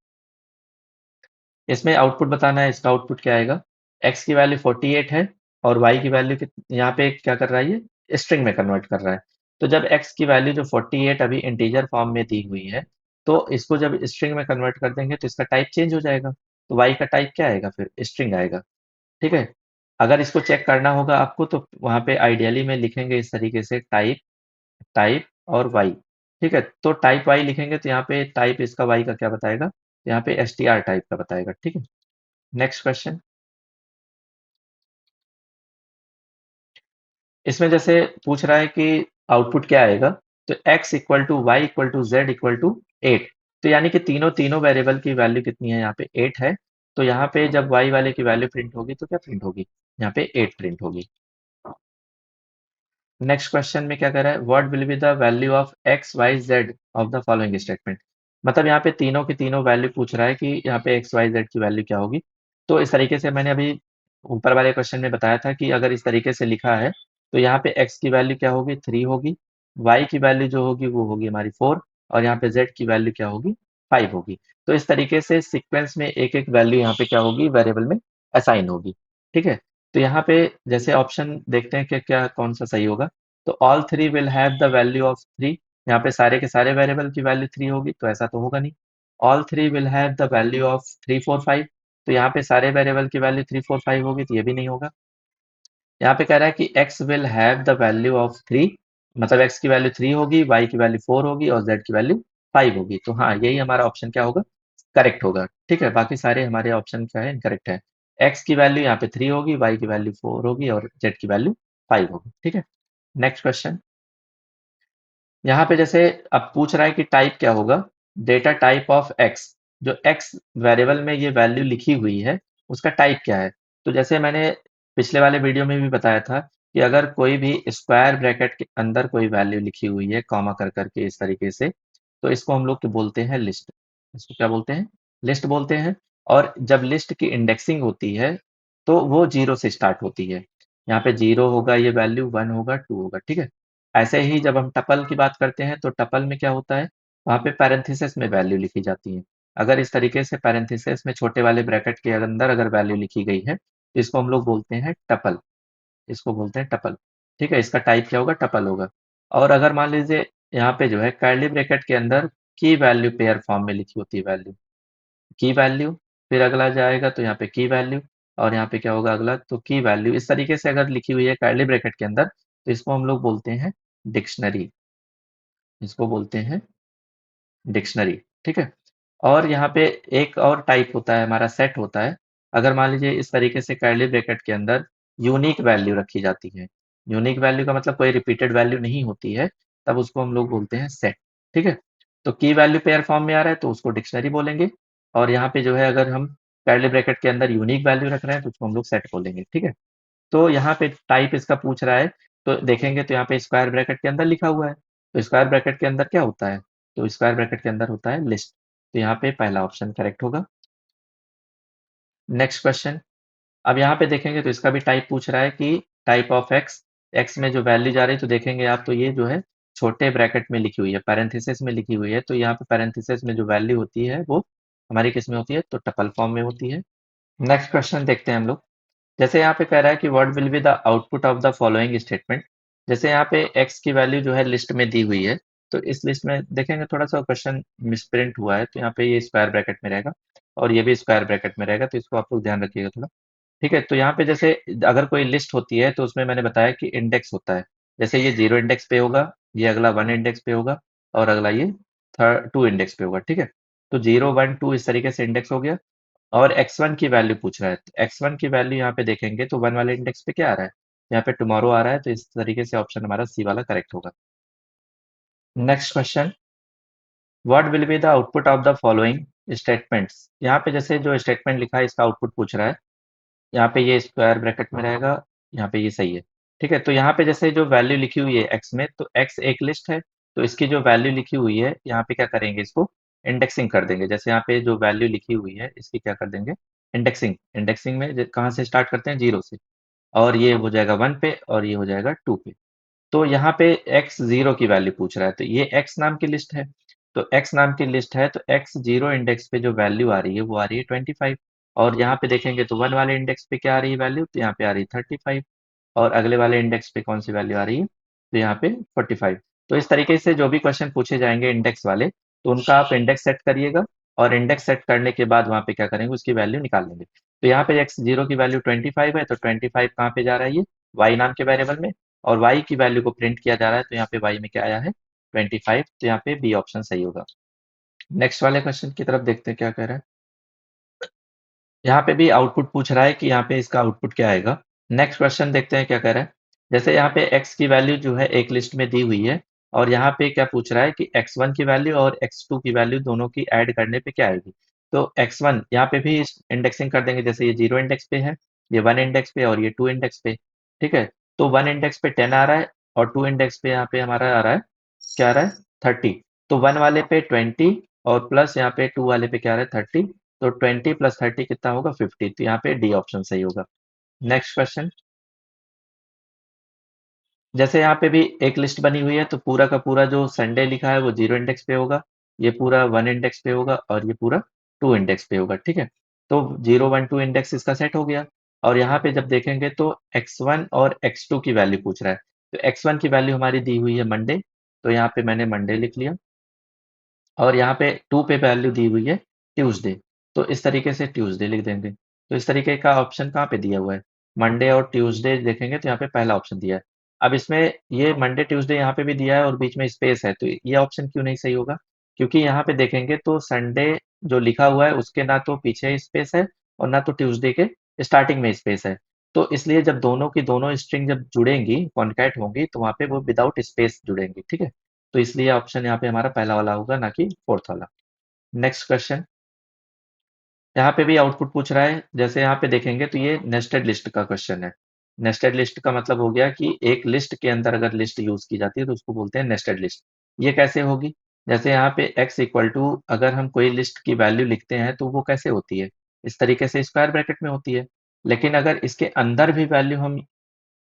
इसमें आउटपुट बताना है, इसका आउटपुट क्या आएगा? x की वैल्यू 48 है और y की वैल्यू यहाँ पे क्या कर रहा है? ये स्ट्रिंग में कन्वर्ट कर रहा है। तो जब x की वैल्यू जो 48 अभी इंटीजर फॉर्म में दी हुई है, तो इसको जब स्ट्रिंग में कन्वर्ट कर देंगे तो इसका टाइप चेंज हो जाएगा। तो y का टाइप क्या आएगा? फिर स्ट्रिंग आएगा। ठीक है। अगर इसको चेक करना होगा आपको तो वहां पे आइडियली में लिखेंगे इस तरीके से, टाइप, टाइप और y। ठीक है। तो टाइप y लिखेंगे तो यहाँ पे टाइप इसका y का क्या बताएगा? यहाँ पे str टाइप का बताएगा। ठीक है। Next question. इसमें जैसे पूछ रहा है कि आउटपुट क्या आएगा, तो x equal to y equal to z equal to 8। तो यानी कि तीनों तीनों वेरिएबल की वैल्यू कितनी है? यहाँ पे 8 है। तो यहाँ पे जब y वाले की वैल्यू प्रिंट होगी तो क्या प्रिंट होगी? यहाँ पे 8 प्रिंट होगी। नेक्स्ट क्वेश्चन में क्या कर रहा है? What will be the value of x y z of the following statement. मतलब यहाँ पे तीनों की तीनों वैल्यू पूछ रहा है कि यहाँ पे एक्स वाई जेड की वैल्यू क्या होगी। तो इस तरीके से मैंने अभी ऊपर वाले क्वेश्चन में बताया था कि अगर इस तरीके से लिखा है तो यहाँ पे एक्स की वैल्यू क्या होगी? 3 होगी। वाई की वैल्यू जो होगी वो होगी हमारी 4, और यहाँ पे जेड की वैल्यू क्या होगी? 5 होगी। तो इस तरीके से सीक्वेंस में एक एक वैल्यू यहाँ पे क्या होगी? वेरिएबल में असाइन होगी। ठीक है। तो यहाँ पे जैसे ऑप्शन देखते हैं कि क्या कौन सा सही होगा। तो all three will have the value of 3। यहाँ पे सारे के सारे वेरिएबल की वैल्यू 3 होगी, तो ऐसा तो होगा नहीं। All three will have the value of 3 4 5। तो यहाँ पे सारे वेरिएबल की वैल्यू 3 4 5 होगी, तो ये भी नहीं होगा। यहाँ पे कह रहा है कि x will have the value of 3, मतलब x की वैल्यू 3 होगी, y की वैल्यू 4 होगी और z की वैल्यू 5 होगी। तो हाँ, यही हमारा ऑप्शन क्या होगा? करेक्ट होगा। ठीक है। बाकी सारे हमारे ऑप्शन क्या है? इनकरेक्ट है। x की वैल्यू यहाँ पे 3 होगी, y की वैल्यू 4 होगी और z की वैल्यू 5 होगी। ठीक है। Next question. यहाँ पे जैसे अब पूछ रहा है कि टाइप क्या होगा? Data type of x. जो एक्स वेरिएबल में ये वैल्यू लिखी हुई है, उसका टाइप क्या है? तो जैसे मैंने पिछले वाले वीडियो में भी बताया था कि अगर कोई भी स्क्वायर ब्रैकेट के अंदर कोई वैल्यू लिखी हुई है कॉमा कर करके इस तरीके से, तो इसको हम लोग बोलते हैं लिस्ट। इसको क्या बोलते हैं? लिस्ट बोलते हैं। और जब लिस्ट की इंडेक्सिंग होती है तो वो जीरो से स्टार्ट होती है। यहाँ पे जीरो होगा, ये वैल्यू वन होगा, टू होगा। ठीक है। ऐसे ही जब हम टपल की बात करते हैं तो टपल में क्या होता है? वहाँ पे पैरेंथेसिस में वैल्यू लिखी जाती है। अगर इस तरीके से पैरेंथेसिस में छोटे वाले ब्रैकेट के अंदर अगर वैल्यू लिखी गई है तो इसको हम लोग बोलते हैं टपल। इसको बोलते हैं टपल। ठीक है। इसका टाइप क्या होगा? टपल होगा। और अगर मान लीजिए यहाँ पे जो है कर्ली ब्रैकेट के अंदर की वैल्यू पेयर फॉर्म में लिखी होती है, वैल्यू की वैल्यू, फिर अगला जाएगा तो यहाँ पे की वैल्यू, और यहाँ पे क्या होगा अगला? तो की वैल्यू। इस तरीके से अगर लिखी हुई है कर्ली ब्रैकेट के अंदर तो इसको हम लोग बोलते हैं डिक्शनरी। इसको बोलते हैं डिक्शनरी। ठीक है। और यहाँ पे एक और टाइप होता है हमारा, सेट होता है। अगर मान लीजिए इस तरीके से कर्ली ब्रैकेट के अंदर यूनिक वैल्यू रखी जाती है, यूनिक वैल्यू का मतलब कोई रिपीटेड वैल्यू नहीं होती है, तब उसको हम लोग बोलते हैं सेट। ठीक है। तो की वैल्यू पेयर फॉर्म में आ रहा है तो उसको डिक्शनरी बोलेंगे, और यहाँ पे जो है अगर हम कर्ली ब्रैकेट के अंदर यूनिक वैल्यू रख रहे हैं तो उसको हम लोग सेट बोलेंगे। ठीक है। तो यहाँ पे टाइप इसका पूछ रहा है, तो देखेंगे तो यहाँ पे स्क्वायर ब्रैकेट के अंदर लिखा हुआ है। तो स्क्वायर ब्रैकेट के अंदर क्या होता है? तो स्क्वायर ब्रैकेट के अंदर होता है लिस्ट। तो यहाँ पे पहला ऑप्शन करेक्ट होगा। Next question. अब यहाँ पे देखेंगे तो इसका भी टाइप पूछ रहा है कि टाइप ऑफ एक्स। एक्स में जो वैल्यू जा रही है तो देखेंगे आप, तो ये जो है छोटे ब्रैकेट में लिखी हुई है, पैरेंथेसिस में लिखी हुई है। तो यहाँ पे पैरेंथेसिस में जो वैल्यू होती है वो हमारी किस में होती है? तो टपल फॉर्म में होती है। नेक्स्ट क्वेश्चन देखते हैं हम लोग। जैसे यहाँ पे कह रहा है कि what will be the output of the following statement. जैसे यहाँ पे x की वैल्यू जो है लिस्ट में दी हुई है, तो इस लिस्ट में देखेंगे थोड़ा सा क्वेश्चन मिसप्रिंट हुआ है, तो यहाँ पे ये स्क्वायर ब्रैकेट में रहेगा और ये भी स्क्वायर ब्रैकेट में रहेगा, तो इसको आप लोग ध्यान रखिएगा थोड़ा। ठीक है। तो यहाँ पे जैसे अगर कोई लिस्ट होती है तो उसमें मैंने बताया कि इंडेक्स होता है। जैसे ये 0 इंडेक्स पे होगा, ये अगला 1 इंडेक्स पे होगा, और अगला ये 2 इंडेक्स पे होगा। ठीक है। तो 0 1 2 इस तरीके से इंडेक्स हो गया। और x1 की वैल्यू पूछ रहा है। तो x1 की वैल्यू यहाँ पे देखेंगे तो 1 वाले इंडेक्स पे क्या आ रहा है? यहाँ पे टुमारो आ रहा है, तो इस तरीके से ऑप्शन हमारा सी वाला करेक्ट होगा। Next question, what will be the output of the following statements? यहाँ पे जैसे जो स्टेटमेंट लिखा है इसका आउटपुट पूछ रहा है। यहाँ पे ये स्क्वायर ब्रैकेट में रहेगा, यहाँ पे ये सही है। ठीक है, तो यहाँ पे जैसे जो वैल्यू लिखी हुई है x में, तो x एक लिस्ट है, तो इसकी जो वैल्यू लिखी हुई है यहाँ पे क्या करेंगे, इसको इंडेक्सिंग कर देंगे। जैसे यहाँ पे जो वैल्यू लिखी हुई है इसकी क्या कर देंगे, इंडेक्सिंग। इंडेक्सिंग में कहाँ से स्टार्ट करते हैं, 0 से, और ये हो जाएगा 1 पे और ये हो जाएगा 2 पे। तो यहाँ पे x जीरो की वैल्यू पूछ रहा है, तो ये x नाम की लिस्ट है। तो x नाम की लिस्ट है, तो x जीरो इंडेक्स पे जो वैल्यू आ रही है वो आ रही है 25। और यहाँ पे देखेंगे तो 1 वाले इंडेक्स पे क्या आ रही है वैल्यू, तो यहाँ पे आ रही है 35। और अगले वाले इंडेक्स पे कौन सी वैल्यू आ रही है, तो यहाँ पे 45। तो इस तरीके से जो भी क्वेश्चन पूछे जाएंगे इंडेक्स वाले, तो उनका आप इंडेक्स सेट करिएगा, और इंडेक्स सेट करने के बाद वहाँ पे क्या करेंगे, उसकी वैल्यू निकाल लेंगे। तो यहाँ पे x जीरो की वैल्यू 25 है, तो 25 कहाँ पे जा रहा है, ये y नाम के वेरिएबल में, और y की वैल्यू को प्रिंट किया जा रहा है, तो यहाँ पे y में क्या आया है, 25। तो यहाँ पे बी ऑप्शन सही होगा। नेक्स्ट वाले क्वेश्चन की तरफ देखते हैं क्या कह रहा है। यहाँ पे भी आउटपुट पूछ रहा है कि यहाँ पे इसका आउटपुट क्या आएगा। नेक्स्ट क्वेश्चन देखते हैं क्या कह रहा है। जैसे यहाँ पे x की वैल्यू जो है एक लिस्ट में दी हुई है, और यहाँ पे क्या पूछ रहा है कि x1 की वैल्यू और x2 की वैल्यू दोनों की ऐड करने पे क्या आएगी। तो x1 यहाँ पे भी इंडेक्सिंग कर देंगे, जैसे ये 0 इंडेक्स पे है, ये 1 इंडेक्स पे और ये 2 इंडेक्स पे। ठीक है, तो 1 इंडेक्स पे 10 आ रहा है, और 2 इंडेक्स पे यहाँ पे हमारा आ रहा है, क्या आ रहा है, 30। तो 1 वाले पे 20, और प्लस यहाँ पे 2 वाले पे क्या आ रहा है, 30। तो 20 प्लस 30 कितना होगा, 50। तो यहाँ पे डी ऑप्शन सही होगा। नेक्स्ट क्वेश्चन, जैसे यहाँ पे भी एक लिस्ट बनी हुई है, तो पूरा का पूरा जो संडे लिखा है वो 0 इंडेक्स पे होगा, ये पूरा 1 इंडेक्स पे होगा, और ये पूरा 2 इंडेक्स पे होगा। ठीक है, तो 0 1 2 इंडेक्स इसका सेट हो गया। और यहाँ पे जब देखेंगे तो x1 और x2 की वैल्यू पूछ रहा है। तो x1 की वैल्यू हमारी दी हुई है मंडे, तो यहाँ पे मैंने मंडे लिख लिया। और यहाँ पे 2 पे वैल्यू दी हुई है ट्यूसडे, तो इस तरीके से ट्यूसडे लिख देंगे। तो इस तरीके का ऑप्शन कहाँ पे दिया हुआ है, मंडे और ट्यूसडे देखेंगे तो यहाँ पे पहला ऑप्शन दिया है। अब इसमें ये मंडे ट्यूसडे यहाँ पे भी दिया है और बीच में स्पेस है, तो ये ऑप्शन क्यों नहीं सही होगा, क्योंकि यहाँ पे देखेंगे तो संडे जो लिखा हुआ है उसके ना तो पीछे स्पेस है और ना तो ट्यूसडे के स्टार्टिंग में स्पेस है। तो इसलिए जब दोनों की दोनों स्ट्रिंग जब जुड़ेंगी, कॉन्कैट होंगी, तो वहाँ पे वो विदाउट स्पेस जुड़ेंगी। ठीक है, तो इसलिए ऑप्शन यहाँ पे हमारा पहला वाला होगा, ना कि फोर्थ वाला। नेक्स्ट क्वेश्चन, यहाँ पे भी आउटपुट पूछ रहा है। जैसे यहाँ पे देखेंगे तो ये नेस्टेड लिस्ट का क्वेश्चन है। नेस्टेड लिस्ट का मतलब हो गया कि एक लिस्ट के अंदर अगर लिस्ट यूज की जाती है तो उसको बोलते हैं नेस्टेड लिस्ट। ये कैसे होगी, जैसे यहाँ पे x इक्वल टू, अगर हम कोई लिस्ट की वैल्यू लिखते हैं तो वो कैसे होती है, इस तरीके से स्क्वायर ब्रैकेट में होती है। लेकिन अगर इसके अंदर भी वैल्यू हम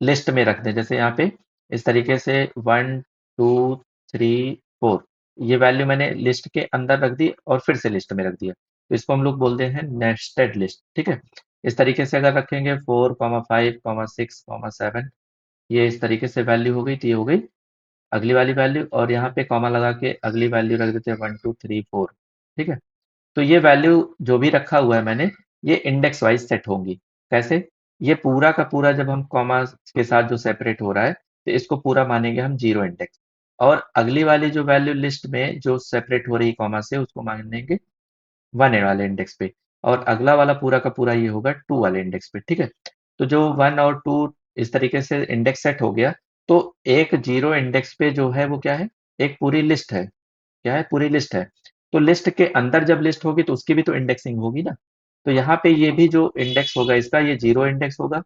लिस्ट में रख दें, जैसे यहाँ पे इस तरीके से 1 2 3 4, ये वैल्यू मैंने लिस्ट के अंदर रख दी और फिर से लिस्ट में रख दिया, तो इसको हम लोग बोलते हैं नेस्टेड लिस्ट। ठीक है, इस तरीके से अगर रखेंगे 4 5 6 7, ये इस तरीके से वैल्यू हो गई, तो ये हो गई अगली वाली वैल्यू, और यहाँ पे कॉमा लगा के अगली वैल्यू रख देते हैं 1 2 3 4। ठीक है, तो ये वैल्यू जो भी रखा हुआ है मैंने, ये इंडेक्स वाइज सेट होंगी। कैसे, ये पूरा का पूरा जब हम कॉमा के साथ जो सेपरेट हो रहा है, तो इसको पूरा मानेंगे हम 0 इंडेक्स, और अगली वाली जो वैल्यू लिस्ट में जो सेपरेट हो रही है कॉमा से, उसको मानेंगे 1 वाले इंडेक्स पे, और अगला वाला पूरा का पूरा ये होगा 2 वाले इंडेक्स पे। ठीक है, तो जो 1 और 2 इस तरीके से इंडेक्स सेट हो गया, तो एक 0 इंडेक्स पे जो है वो क्या है, एक पूरी लिस्ट है। क्या है, पूरी लिस्ट है। तो लिस्ट के अंदर जब लिस्ट होगी तो उसकी भी तो इंडेक्सिंग होगी ना। तो यहाँ पे ये भी जो इंडेक्स होगा इसका, ये 0 इंडेक्स होगा,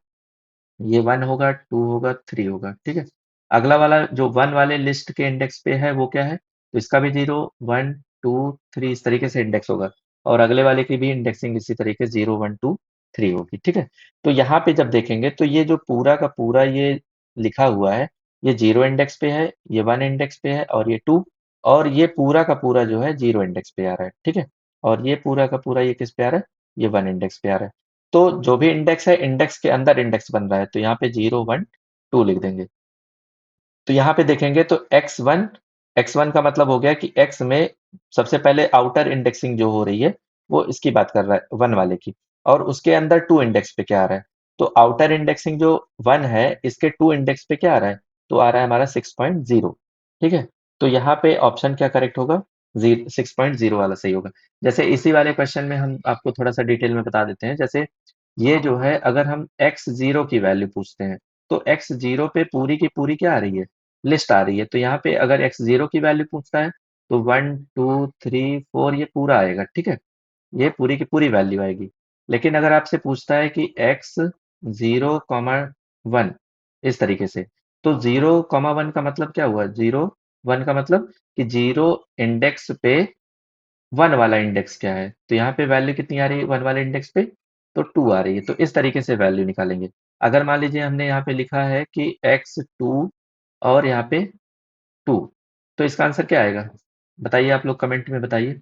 ये 1 होगा, 2 होगा, 3 होगा। ठीक है, अगला वाला जो 1 वाले लिस्ट के इंडेक्स पे है वो क्या है, तो इसका भी 0 1 2 3 इस तरीके से इंडेक्स होगा, और अगले वाले की भी इंडेक्सिंग इसी तरीके 0 1 2 3 होगी। ठीक है, तो यहाँ पे जब देखेंगे तो ये जो पूरा का पूरा ये लिखा हुआ है, ये 0 इंडेक्स पे है, ये 1 इंडेक्स पे है, और ये 2, और ये पूरा का पूरा जो है 0 इंडेक्स पे आ रहा है। ठीक है, और ये पूरा का पूरा ये किस पे आ रहा है, ये 1 इंडेक्स पे आ रहा है। तो जो भी इंडेक्स है, इंडेक्स के अंदर इंडेक्स बन रहा है, तो यहाँ पे 0 1 2 लिख देंगे। तो यहाँ पे देखेंगे तो x1 का मतलब हो गया कि x में सबसे पहले आउटर इंडेक्सिंग जो हो रही है, वो इसकी बात कर रहा है, 1 वाले की, और उसके अंदर 2 इंडेक्स पे क्या आ रहा है, तो आउटर इंडेक्सिंग जो 1 है, इसके 2 इंडेक्स पे क्या आ रहा है, तो आ रहा है हमारा 6.0। ठीक है, तो यहाँ पे ऑप्शन क्या करेक्ट होगा, 6.0 वाला सही होगा। जैसे इसी वाले क्वेश्चन में हम आपको थोड़ा-सा डिटेल में बता देते हैं। जैसे ये जो है अगर हम x0 की वैल्यू पूछते हैं, तो x0 पे पूरी की पूरी क्या आ रही है? लिस्ट आ रही है। तो यहाँ पे अगर x0 की वैल्यू पूछता है, तो 1, 2, 3, 4 ये पूरा आएगा, ठीक है? ये पूरी की पूरी वैल्यू आएगी। लेकिन अगर आपसे पूछता है कि x0, 1 इस तरीके से, तो 0, 1 का मतलब क्या हुआ? 0, 1 का मतलब कि 0 इंडेक्स पे 1 वाला इंडेक्स क्या है? तो यहाँ पे वैल्यू कितनी आ रही है 1 वाले इंडेक्स पे? तो 2 आ रही है। तो इस तरीके से वैल्यू निकालेंगे। अगर मान लीजिए हमने यहाँ पे लिखा है कि x2 और यहाँ पे 2, तो इसका आंसर क्या आएगा? बताइए आप लोग कमेंट में बताइए।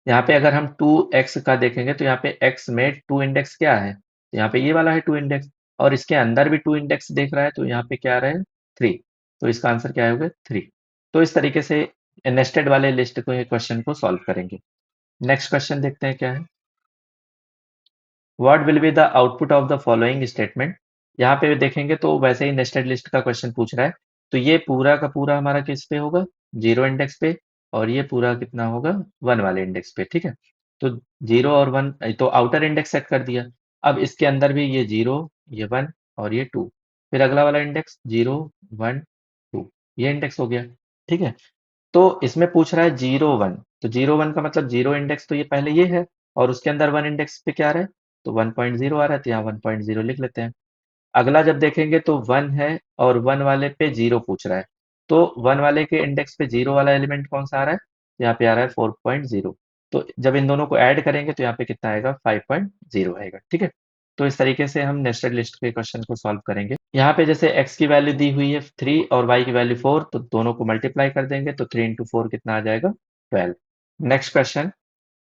यहाँ पे अगर हम 2x का देखेंगे तो यहाँ पे x में 2 इंडेक्स क्या है? तो यहाँ पे ये वाला है 2 इंडेक्स और इसके अंदर भी 2 इंडेक्स देख रहा है तो यहाँ पे क्या आ रहा है 3। तो इसका आंसर क्या होगा 3। तो इस तरीके से नेस्टेड वाले लिस्ट को ये क्वेश्चन को सॉल्व करेंगे। नेक्स्ट क्वेश्चन देखते हैं क्या है। What will be the output of the following statement. यहाँ पे देखेंगे तो वैसे ही नेस्टेड लिस्ट का क्वेश्चन पूछ रहा है। तो ये पूरा का पूरा हमारा किस पे होगा? 0 इंडेक्स पे और ये पूरा कितना होगा? 1 वाले इंडेक्स पे, ठीक है? तो 0 और 1 तो आउटर इंडेक्स सेट कर दिया। अब इसके अंदर भी ये 0, ये 1 और ये 2। फिर अगला वाला इंडेक्स 0, 1, 2 ये इंडेक्स हो गया, ठीक है? तो इसमें पूछ रहा है 0, 1 तो 0, 1 का मतलब 0 इंडेक्स तो ये पहले ये है और उसके अंदर 1 इंडेक्स पे क्या आ रहा है? तो 1.0 आ रहा है तो यहाँ 1.0 लिख लेते हैं। अगला जब देखेंगे तो 1 है और 1 वाले पे 0 पूछ रहा है। तो 1 वाले के इंडेक्स पे 0 वाला एलिमेंट कौन सा आ रहा है? यहाँ पे आ रहा है 4.0। तो जब इन दोनों को ऐड करेंगे तो यहाँ पे कितना आएगा? 5.0 आएगा, ठीक है? तो इस तरीके से हम नेस्टेड लिस्ट के क्वेश्चन को सॉल्व करेंगे। यहाँ पे जैसे x की वैल्यू दी हुई है 3 और y की वैल्यू 4 तो दोनों को मल्टीप्लाई कर देंगे तो 3 इंटू 4 कितना आ जाएगा? 12। Next question.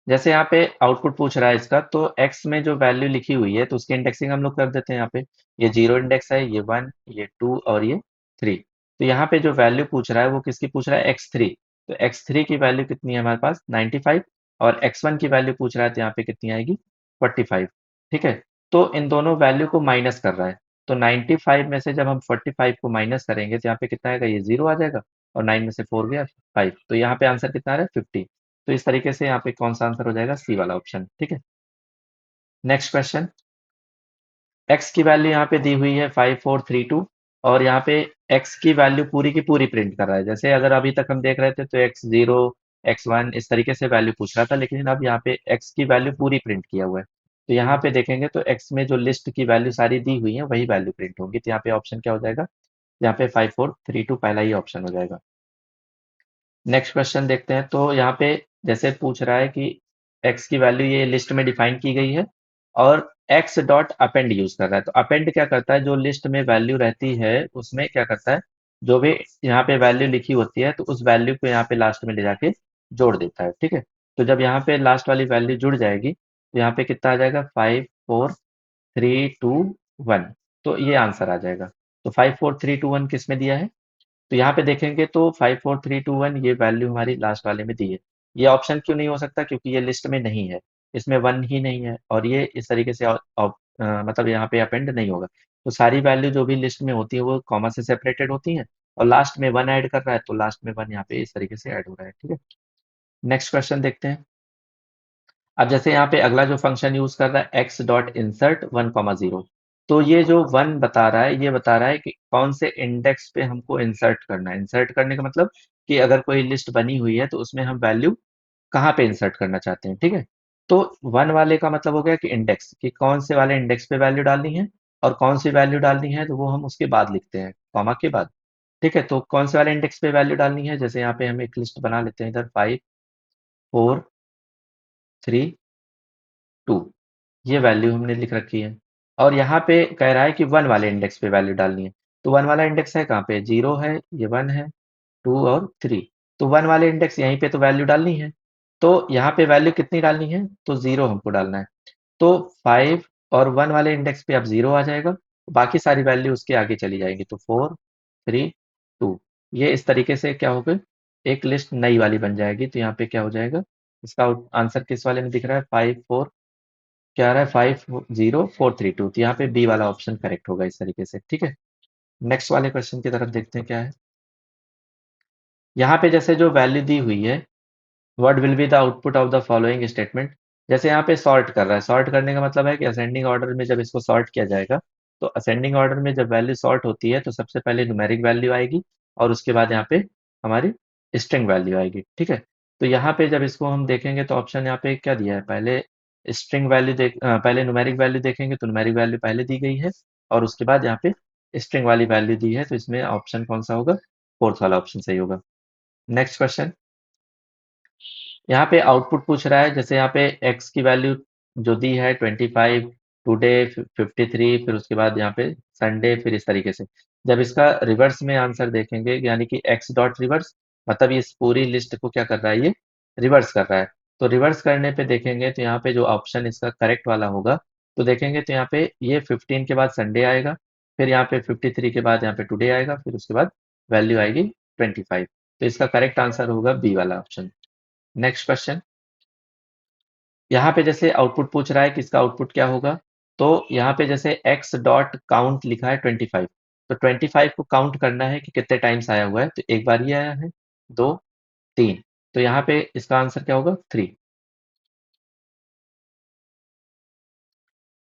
जैसे यहाँ पे आउटपुट पूछ रहा है इसका तो x में जो वैल्यू लिखी हुई है तो उसकी इंडेक्सिंग हम लोग कर देते हैं यहाँ पे। ये 0 इंडेक्स है, ये 1, ये 2 और ये 3। तो यहाँ पे जो वैल्यू पूछ रहा है वो किसकी पूछ रहा है? x3। तो x3 की वैल्यू कितनी है हमारे पास? 95 और x1 की वैल्यू पूछ रहा है तो यहाँ पे कितनी आएगी? 45, ठीक है? तो इन दोनों वैल्यू को माइनस कर रहा है। तो 95 में से जब हम 45 को माइनस करेंगे तो यहाँ पे कितना आएगा? ये 0 आ जाएगा और 9 में से 4 गया 5। तो यहाँ पे आंसर कितना आ रहा है? 50। तो इस तरीके से यहाँ पे कौन सा आंसर हो जाएगा? सी वाला ऑप्शन, ठीक है? Next question. x की वैल्यू यहाँ पे दी हुई है 5432 और यहाँ पे x की वैल्यू पूरी की पूरी प्रिंट कर रहा है। जैसे अगर अभी तक हम देख रहे थे तो x0, x1 इस तरीके से वैल्यू पूछ रहा था लेकिन अब यहाँ पे x की वैल्यू पूरी प्रिंट किया हुआ है। तो यहाँ पे देखेंगे तो x में जो लिस्ट की वैल्यू सारी दी हुई है वही वैल्यू प्रिंट होगी। तो यहाँ पे ऑप्शन क्या हो जाएगा? यहाँ पे 5432 पहला ही ऑप्शन हो जाएगा। नेक्स्ट क्वेश्चन देखते हैं। तो यहाँ पे जैसे पूछ रहा है कि x की वैल्यू ये लिस्ट में डिफाइन की गई है और x डॉट अपेंड यूज कर रहा है। तो अपेंड क्या करता है? जो लिस्ट में वैल्यू रहती है उसमें क्या करता है? जो भी यहाँ पे वैल्यू लिखी होती है तो उस वैल्यू को यहाँ पे लास्ट में ले जाके जोड़ देता है, ठीक है? तो जब यहाँ पे लास्ट वाली वैल्यू जुड़ जाएगी तो यहाँ पे कितना आ जाएगा? 54321। तो ये आंसर आ जाएगा। तो 54321 किस में दिया है? तो यहाँ पे देखेंगे तो 54321 ये वैल्यू हमारी लास्ट वाले में दी है। ये ऑप्शन क्यों नहीं हो सकता? क्योंकि ये लिस्ट में नहीं है। इसमें 1 ही नहीं है और ये इस तरीके से मतलब यहाँ पे अपेंड नहीं होगा। तो सारी वैल्यू जो भी लिस्ट में होती है वो कॉमा से सेपरेटेड होती हैं और लास्ट में 1 ऐड कर रहा है तो लास्ट में 1 यहाँ पे इस तरीके से ऐड हो रहा है, ठीक है? नेक्स्ट क्वेश्चन देखते हैं। अब जैसे यहाँ पे अगला जो फंक्शन यूज कर रहा है एक्स डॉट इंसर्ट 1,0। तो ये जो 1 बता रहा है ये बता रहा है कि कौन से इंडेक्स पे हमको इंसर्ट करना है। इंसर्ट करने का मतलब कि अगर कोई लिस्ट बनी हुई है तो उसमें हम वैल्यू कहाँ पे इंसर्ट करना चाहते हैं, ठीक है? तो 1 वाले का मतलब हो गया कि इंडेक्स, कि कौन से वाले इंडेक्स पे वैल्यू डालनी है और कौन सी वैल्यू डालनी है तो वो हम उसके बाद लिखते हैं, कॉमा के बाद, ठीक है? तो कौन से वाले इंडेक्स पे वैल्यू डालनी है, जैसे यहाँ पे हम एक लिस्ट बना लेते हैं इधर 5, 4, 3, 2 ये वैल्यू हमने लिख रखी है और यहाँ पे कह रहा है कि 1 वाले इंडेक्स पे वैल्यू डालनी है। तो 1 वाला इंडेक्स है कहाँ पे? 0 है, ये 1 है, 2 और 3। तो 1 वाले इंडेक्स यहीं पे तो वैल्यू डालनी है। तो यहाँ पे वैल्यू कितनी डालनी है? तो 0 हमको डालना है। तो 5 और 1 वाले इंडेक्स पे अब 0 आ जाएगा, बाकी सारी वैल्यू उसके आगे चली जाएगी। तो 4, 3, 2 ये इस तरीके से क्या होगा? एक लिस्ट नई वाली बन जाएगी। तो यहाँ पे क्या हो जाएगा? इसका आंसर किस वाले में दिख रहा है? 5, 4 क्या आ रहा है? 50432। तो यहाँ पे बी वाला ऑप्शन करेक्ट होगा इस तरीके से, ठीक है? नेक्स्ट वाले क्वेश्चन की तरफ देखते हैं क्या है। यहाँ पे जैसे जो वैल्यू दी हुई है, what will be the output of the following statement, जैसे यहाँ पे सॉर्ट कर रहा है। सॉर्ट करने का मतलब है कि असेंडिंग ऑर्डर में जब इसको सॉर्ट किया जाएगा, तो असेंडिंग ऑर्डर में जब वैल्यू सॉर्ट होती है तो सबसे पहले न्यूमेरिक वैल्यू आएगी और उसके बाद यहाँ पे हमारी स्ट्रिंग वैल्यू आएगी, ठीक है। तो यहाँ पे जब इसको हम देखेंगे तो ऑप्शन यहाँ पे क्या दिया है, पहले स्ट्रिंग वैल्यू पहले न्यूमेरिक वैल्यू देखेंगे तो न्यूमेरिक वैल्यू पहले दी गई है और उसके बाद यहाँ पे स्ट्रिंग वाली वैल्यू दी है, तो इसमें ऑप्शन कौन सा होगा, फोर्थ वाला ऑप्शन सही होगा। नेक्स्ट क्वेश्चन, यहाँ पे आउटपुट पूछ रहा है, जैसे यहाँ पे एक्स की वैल्यू जो दी है 25, टुडे 53, फिर उसके बाद यहाँ पे संडे, फिर इस तरीके से। जब इसका रिवर्स में आंसर देखेंगे, यानी कि एक्स डॉट रिवर्स, मतलब ये इस पूरी लिस्ट को क्या कर रहा है, ये रिवर्स कर रहा है। तो रिवर्स करने पे देखेंगे तो यहाँ पे जो ऑप्शन इसका करेक्ट वाला होगा, तो देखेंगे तो यहाँ पे ये 15 के बाद संडे आएगा, फिर यहाँ पे 53 के बाद यहाँ पे टुडे आएगा, फिर उसके बाद वैल्यू आएगी 25। तो इसका करेक्ट आंसर होगा बी वाला ऑप्शन। नेक्स्ट क्वेश्चन, यहाँ पे जैसे आउटपुट पूछ रहा है कि इसका आउटपुट क्या होगा, तो यहाँ पे जैसे x डॉट काउंट लिखा है 25, तो 25 को काउंट करना है कि कितने टाइम्स आया हुआ है, तो एक बार ही आया है, दो, तीन, तो यहाँ पे इसका आंसर क्या होगा, 3।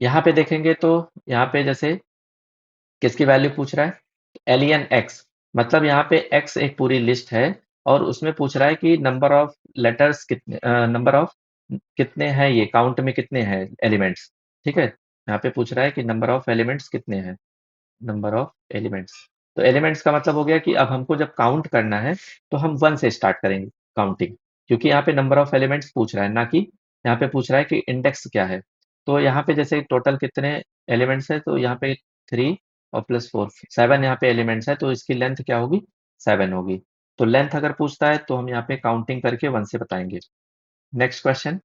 यहाँ पे देखेंगे तो यहाँ पे जैसे किसकी वैल्यू पूछ रहा है, एलियन एक्स, मतलब यहाँ पे एक्स एक पूरी लिस्ट है और उसमें पूछ रहा है कि नंबर ऑफ लेटर्स कितने, नंबर ऑफ कितने हैं, ये काउंट में कितने हैं एलिमेंट्स, ठीक है। यहाँ पे पूछ रहा है कि नंबर ऑफ एलिमेंट्स कितने हैं, नंबर ऑफ एलिमेंट्स। तो एलिमेंट्स का मतलब हो गया कि अब हमको जब काउंट करना है तो हम 1 से स्टार्ट करेंगे काउंटिंग, क्योंकि यहाँ पे नंबर ऑफ एलिमेंट्स पूछ रहा है, ना कि यहाँ पे पूछ रहा है कि इंडेक्स क्या है। तो यहाँ पे जैसे टोटल कितने एलिमेंट्स है, तो यहाँ पे 3 और प्लस 4, 7 यहाँ पे एलिमेंट्स है, तो इसकी लेंथ क्या होगी, 7 होगी। तो लेंथ अगर पूछता है तो हम यहाँ पे काउंटिंग करके 1 से बताएंगे। नेक्स्ट क्वेश्चन,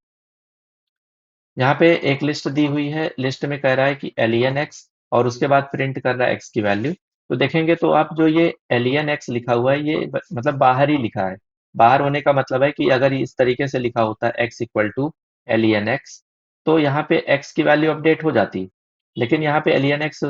यहाँ पे एक लिस्ट दी हुई है, लिस्ट में कह रहा है कि एलियन एक्स और उसके बाद प्रिंट कर रहा है एक्स की वैल्यू। तो देखेंगे तो आप जो ये एलियन एक्स लिखा हुआ है, ये मतलब बाहर ही लिखा है। बाहर होने का मतलब है कि अगर इस तरीके से लिखा होता है x equal to alien x, तो यहाँ पे एक्स की वैल्यू अपडेट हो जाती। लेकिन यहाँ पे एलियन एक्स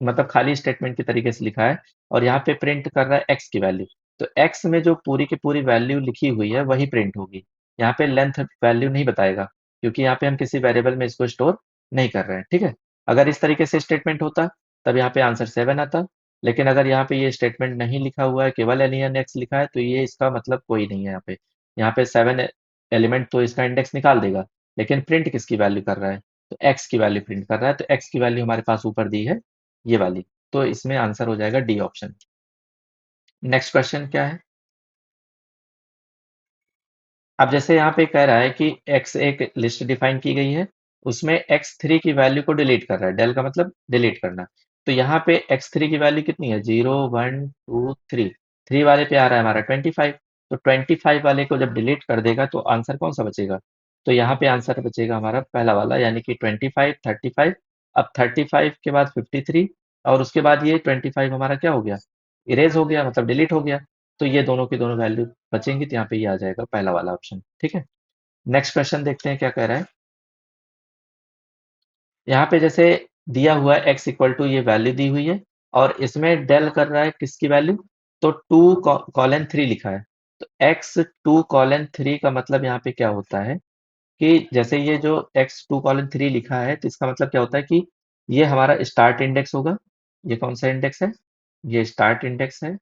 मतलब खाली स्टेटमेंट के तरीके से लिखा है और यहाँ पे प्रिंट कर रहा है एक्स की वैल्यू। तो एक्स में जो पूरी की पूरी वैल्यू लिखी हुई है वही प्रिंट होगी। यहाँ पे लेंथ वैल्यू नहीं बताएगा, क्योंकि यहाँ पे हम किसी वेरिएबल में इसको स्टोर नहीं कर रहे हैं, ठीक है। अगर इस तरीके से स्टेटमेंट होता तब यहाँ पे आंसर 7 आता, लेकिन अगर यहाँ पे ये स्टेटमेंट नहीं लिखा हुआ है, केवल एलियन एक्स लिखा है, तो ये इसका मतलब कोई नहीं है यहाँ पे। यहाँ पे 7 एलिमेंट तो इसका इंडेक्स निकाल देगा, लेकिन प्रिंट किसकी वैल्यू कर रहा है, तो एक्स की वैल्यू प्रिंट कर रहा है। तो एक्स की वैल्यू हमारे पास ऊपर दी है, ये वाली। तो इसमें आंसर हो जाएगा डी ऑप्शन। नेक्स्ट क्वेश्चन क्या है, अब जैसे यहाँ पे कह रहा है कि x एक लिस्ट डिफाइन की गई है, उसमें x3 की वैल्यू को डिलीट कर रहा है, डेल का मतलब डिलीट करना। तो यहाँ पे x3 की वैल्यू कितनी है, 0 1 2 3, 3 वाले पे आ रहा है हमारा 25। तो 25 वाले को जब डिलीट कर देगा तो आंसर कौन सा बचेगा, तो यहाँ पे आंसर बचेगा हमारा पहला वाला, यानी कि 25 35। अब 35 के बाद 53 और उसके बाद ये 25 हमारा क्या हो गया, इरेज हो गया, मतलब डिलीट हो गया। तो ये दोनों की दोनों वैल्यू बचेंगी, तो यहाँ पे ये आ जाएगा पहला वाला ऑप्शन, ठीक है। नेक्स्ट क्वेश्चन देखते हैं क्या कह रहा है। यहाँ पे जैसे दिया हुआ है x इक्वल टू ये वैल्यू दी हुई है और इसमें डेल कर रहा है किसकी वैल्यू, तो 2 कॉलन 3 लिखा है। तो x 2 कॉलन 3 का मतलब यहाँ पे क्या होता है कि जैसे ये जो x 2 कॉलन 3 लिखा है, तो इसका मतलब क्या होता है कि ये हमारा स्टार्ट इंडेक्स होगा। ये कौन सा इंडेक्स है, ये स्टार्ट इंडेक्स है।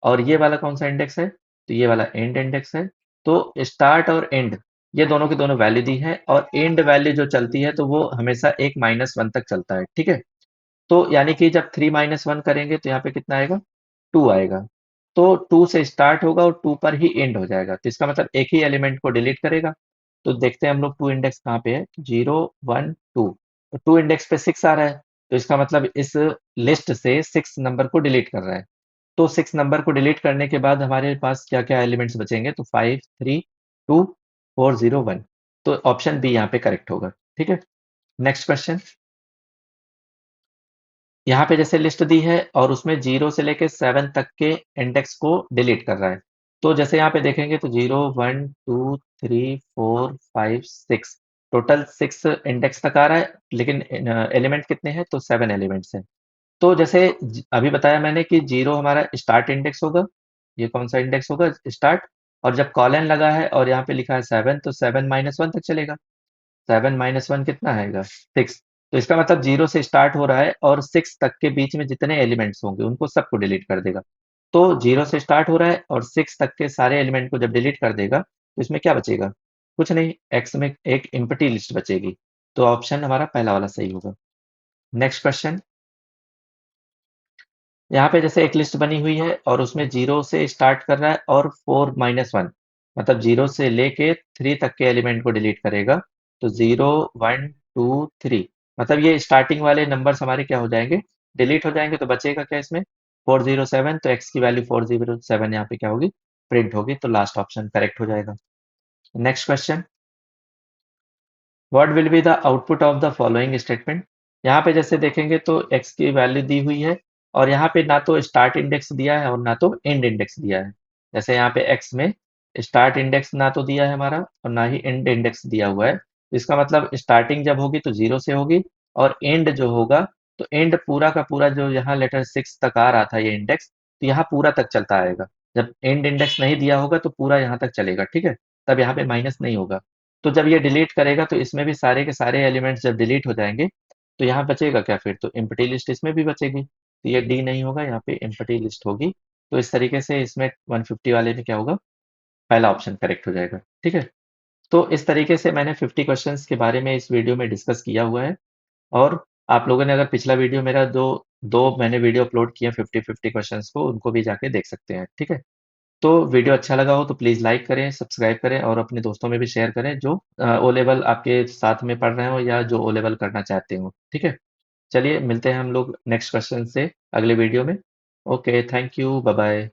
और ये वाला कौन सा इंडेक्स है, तो ये वाला एंड इंडेक्स है। तो स्टार्ट और एंड ये दोनों की दोनों वैल्यू दी है और एंड वैल्यू जो चलती है तो वो हमेशा एक -1 तक चलता है, ठीक है। तो यानी कि जब 3 - 1 करेंगे तो यहाँ पे कितना आएगा, 2 आएगा। तो 2 से स्टार्ट होगा और 2 पर ही एंड हो जाएगा, तो इसका मतलब एक ही एलिमेंट को डिलीट करेगा। तो देखते हैं हम लोग 2 इंडेक्स कहाँ पे है, 0 1 2, तो 2 इंडेक्स पे 6 आ रहा है, तो इसका मतलब इस लिस्ट से 6 नंबर को डिलीट कर रहा है। तो 6 नंबर को डिलीट करने के बाद हमारे पास क्या-क्या एलिमेंट्स बचेंगे, तो 5 3 2 4 0 1, तो ऑप्शन बी यहाँ पे करेक्ट होगा, ठीक है। नेक्स्ट क्वेश्चन, यहाँ पे जैसे लिस्ट दी है और उसमें 0 से लेके 7 तक के इंडेक्स को डिलीट कर रहा है। तो जैसे यहाँ पे देखेंगे तो 0 1 2 3 4 5 6, टोटल 6 इंडेक्स तक आ रहा है, लेकिन एलिमेंट कितने हैं, तो 7 एलिमेंट्स हैं। तो जैसे अभी बताया मैंने कि 0 हमारा स्टार्ट इंडेक्स होगा, ये कौन सा इंडेक्स होगा स्टार्ट, और जब कॉलन लगा है और यहाँ पे लिखा है 7 तो 7 -1 तक चलेगा। 7 -1 कितना आएगा 6। तो इसका मतलब 0 से स्टार्ट हो रहा है और 6 तक के बीच में जितने एलिमेंट्स होंगे उनको सबको डिलीट कर देगा। तो 0 से स्टार्ट हो रहा है और 6 तक के सारे एलिमेंट को जब डिलीट कर देगा तो इसमें क्या बचेगा? कुछ नहीं, एक्स में एक एम्प्टी लिस्ट बचेगी। तो ऑप्शन हमारा पहला वाला सही होगा। नेक्स्ट क्वेश्चन, यहाँ पे जैसे एक लिस्ट बनी हुई है और उसमें 0 से स्टार्ट कर रहा है और 4 -1, मतलब 0 से लेके 3 तक के एलिमेंट को डिलीट करेगा। तो 0 1 2 3, मतलब ये स्टार्टिंग वाले नंबर्स हमारे क्या हो जाएंगे, डिलीट हो जाएंगे। तो बचेगा क्या इसमें 407, तो एक्स की वैल्यू 407 यहाँ पे क्या होगी, प्रिंट होगी। तो लास्ट ऑप्शन करेक्ट हो जाएगा। Next question, what will be the output of the following statement. यहाँ पे जैसे देखेंगे तो x की वैल्यू दी हुई है और यहाँ पे ना तो स्टार्ट इंडेक्स दिया है और ना तो एंड इंडेक्स दिया है। जैसे यहाँ पे x में स्टार्ट इंडेक्स ना तो दिया है हमारा और ना ही एंड इंडेक्स दिया हुआ है। तो इसका मतलब स्टार्टिंग जब होगी तो 0 से होगी और एंड जो होगा तो एंड पूरा का पूरा जो यहाँ लेटर 6 तक आ रहा था ये इंडेक्स, तो यहाँ पूरा तक चलता आएगा। जब एंड इंडेक्स नहीं दिया होगा तो पूरा यहाँ तक चलेगा, ठीक है। तब यहाँ पे माइनस नहीं होगा। तो जब ये डिलीट करेगा तो इसमें भी सारे के सारे एलिमेंट्स जब डिलीट हो जाएंगे तो यहाँ बचेगा क्या फिर, तो एम्प्टी लिस्ट इसमें भी बचेगी। तो ये डी नहीं होगा, यहाँ पे एम्प्टी लिस्ट होगी। तो इस तरीके से इसमें 150 वाले में क्या होगा, पहला ऑप्शन करेक्ट हो जाएगा, ठीक है। तो इस तरीके से मैंने 50 क्वेश्चंस के बारे में इस वीडियो में डिस्कस किया हुआ है। और आप लोगों ने अगर पिछला वीडियो मेरा दो दो मैंने वीडियो अपलोड किए 50-50 क्वेश्चंस को, उनको भी जाके देख सकते हैं, ठीक है। तो वीडियो अच्छा लगा हो तो प्लीज़ लाइक करें, सब्सक्राइब करें और अपने दोस्तों में भी शेयर करें जो ओ लेवल आपके साथ में पढ़ रहे हो या जो ओ लेवल करना चाहते हो, ठीक है? चलिए मिलते हैं हम लोग नेक्स्ट क्वेश्चन से अगले वीडियो में। Okay, thank you, bye bye.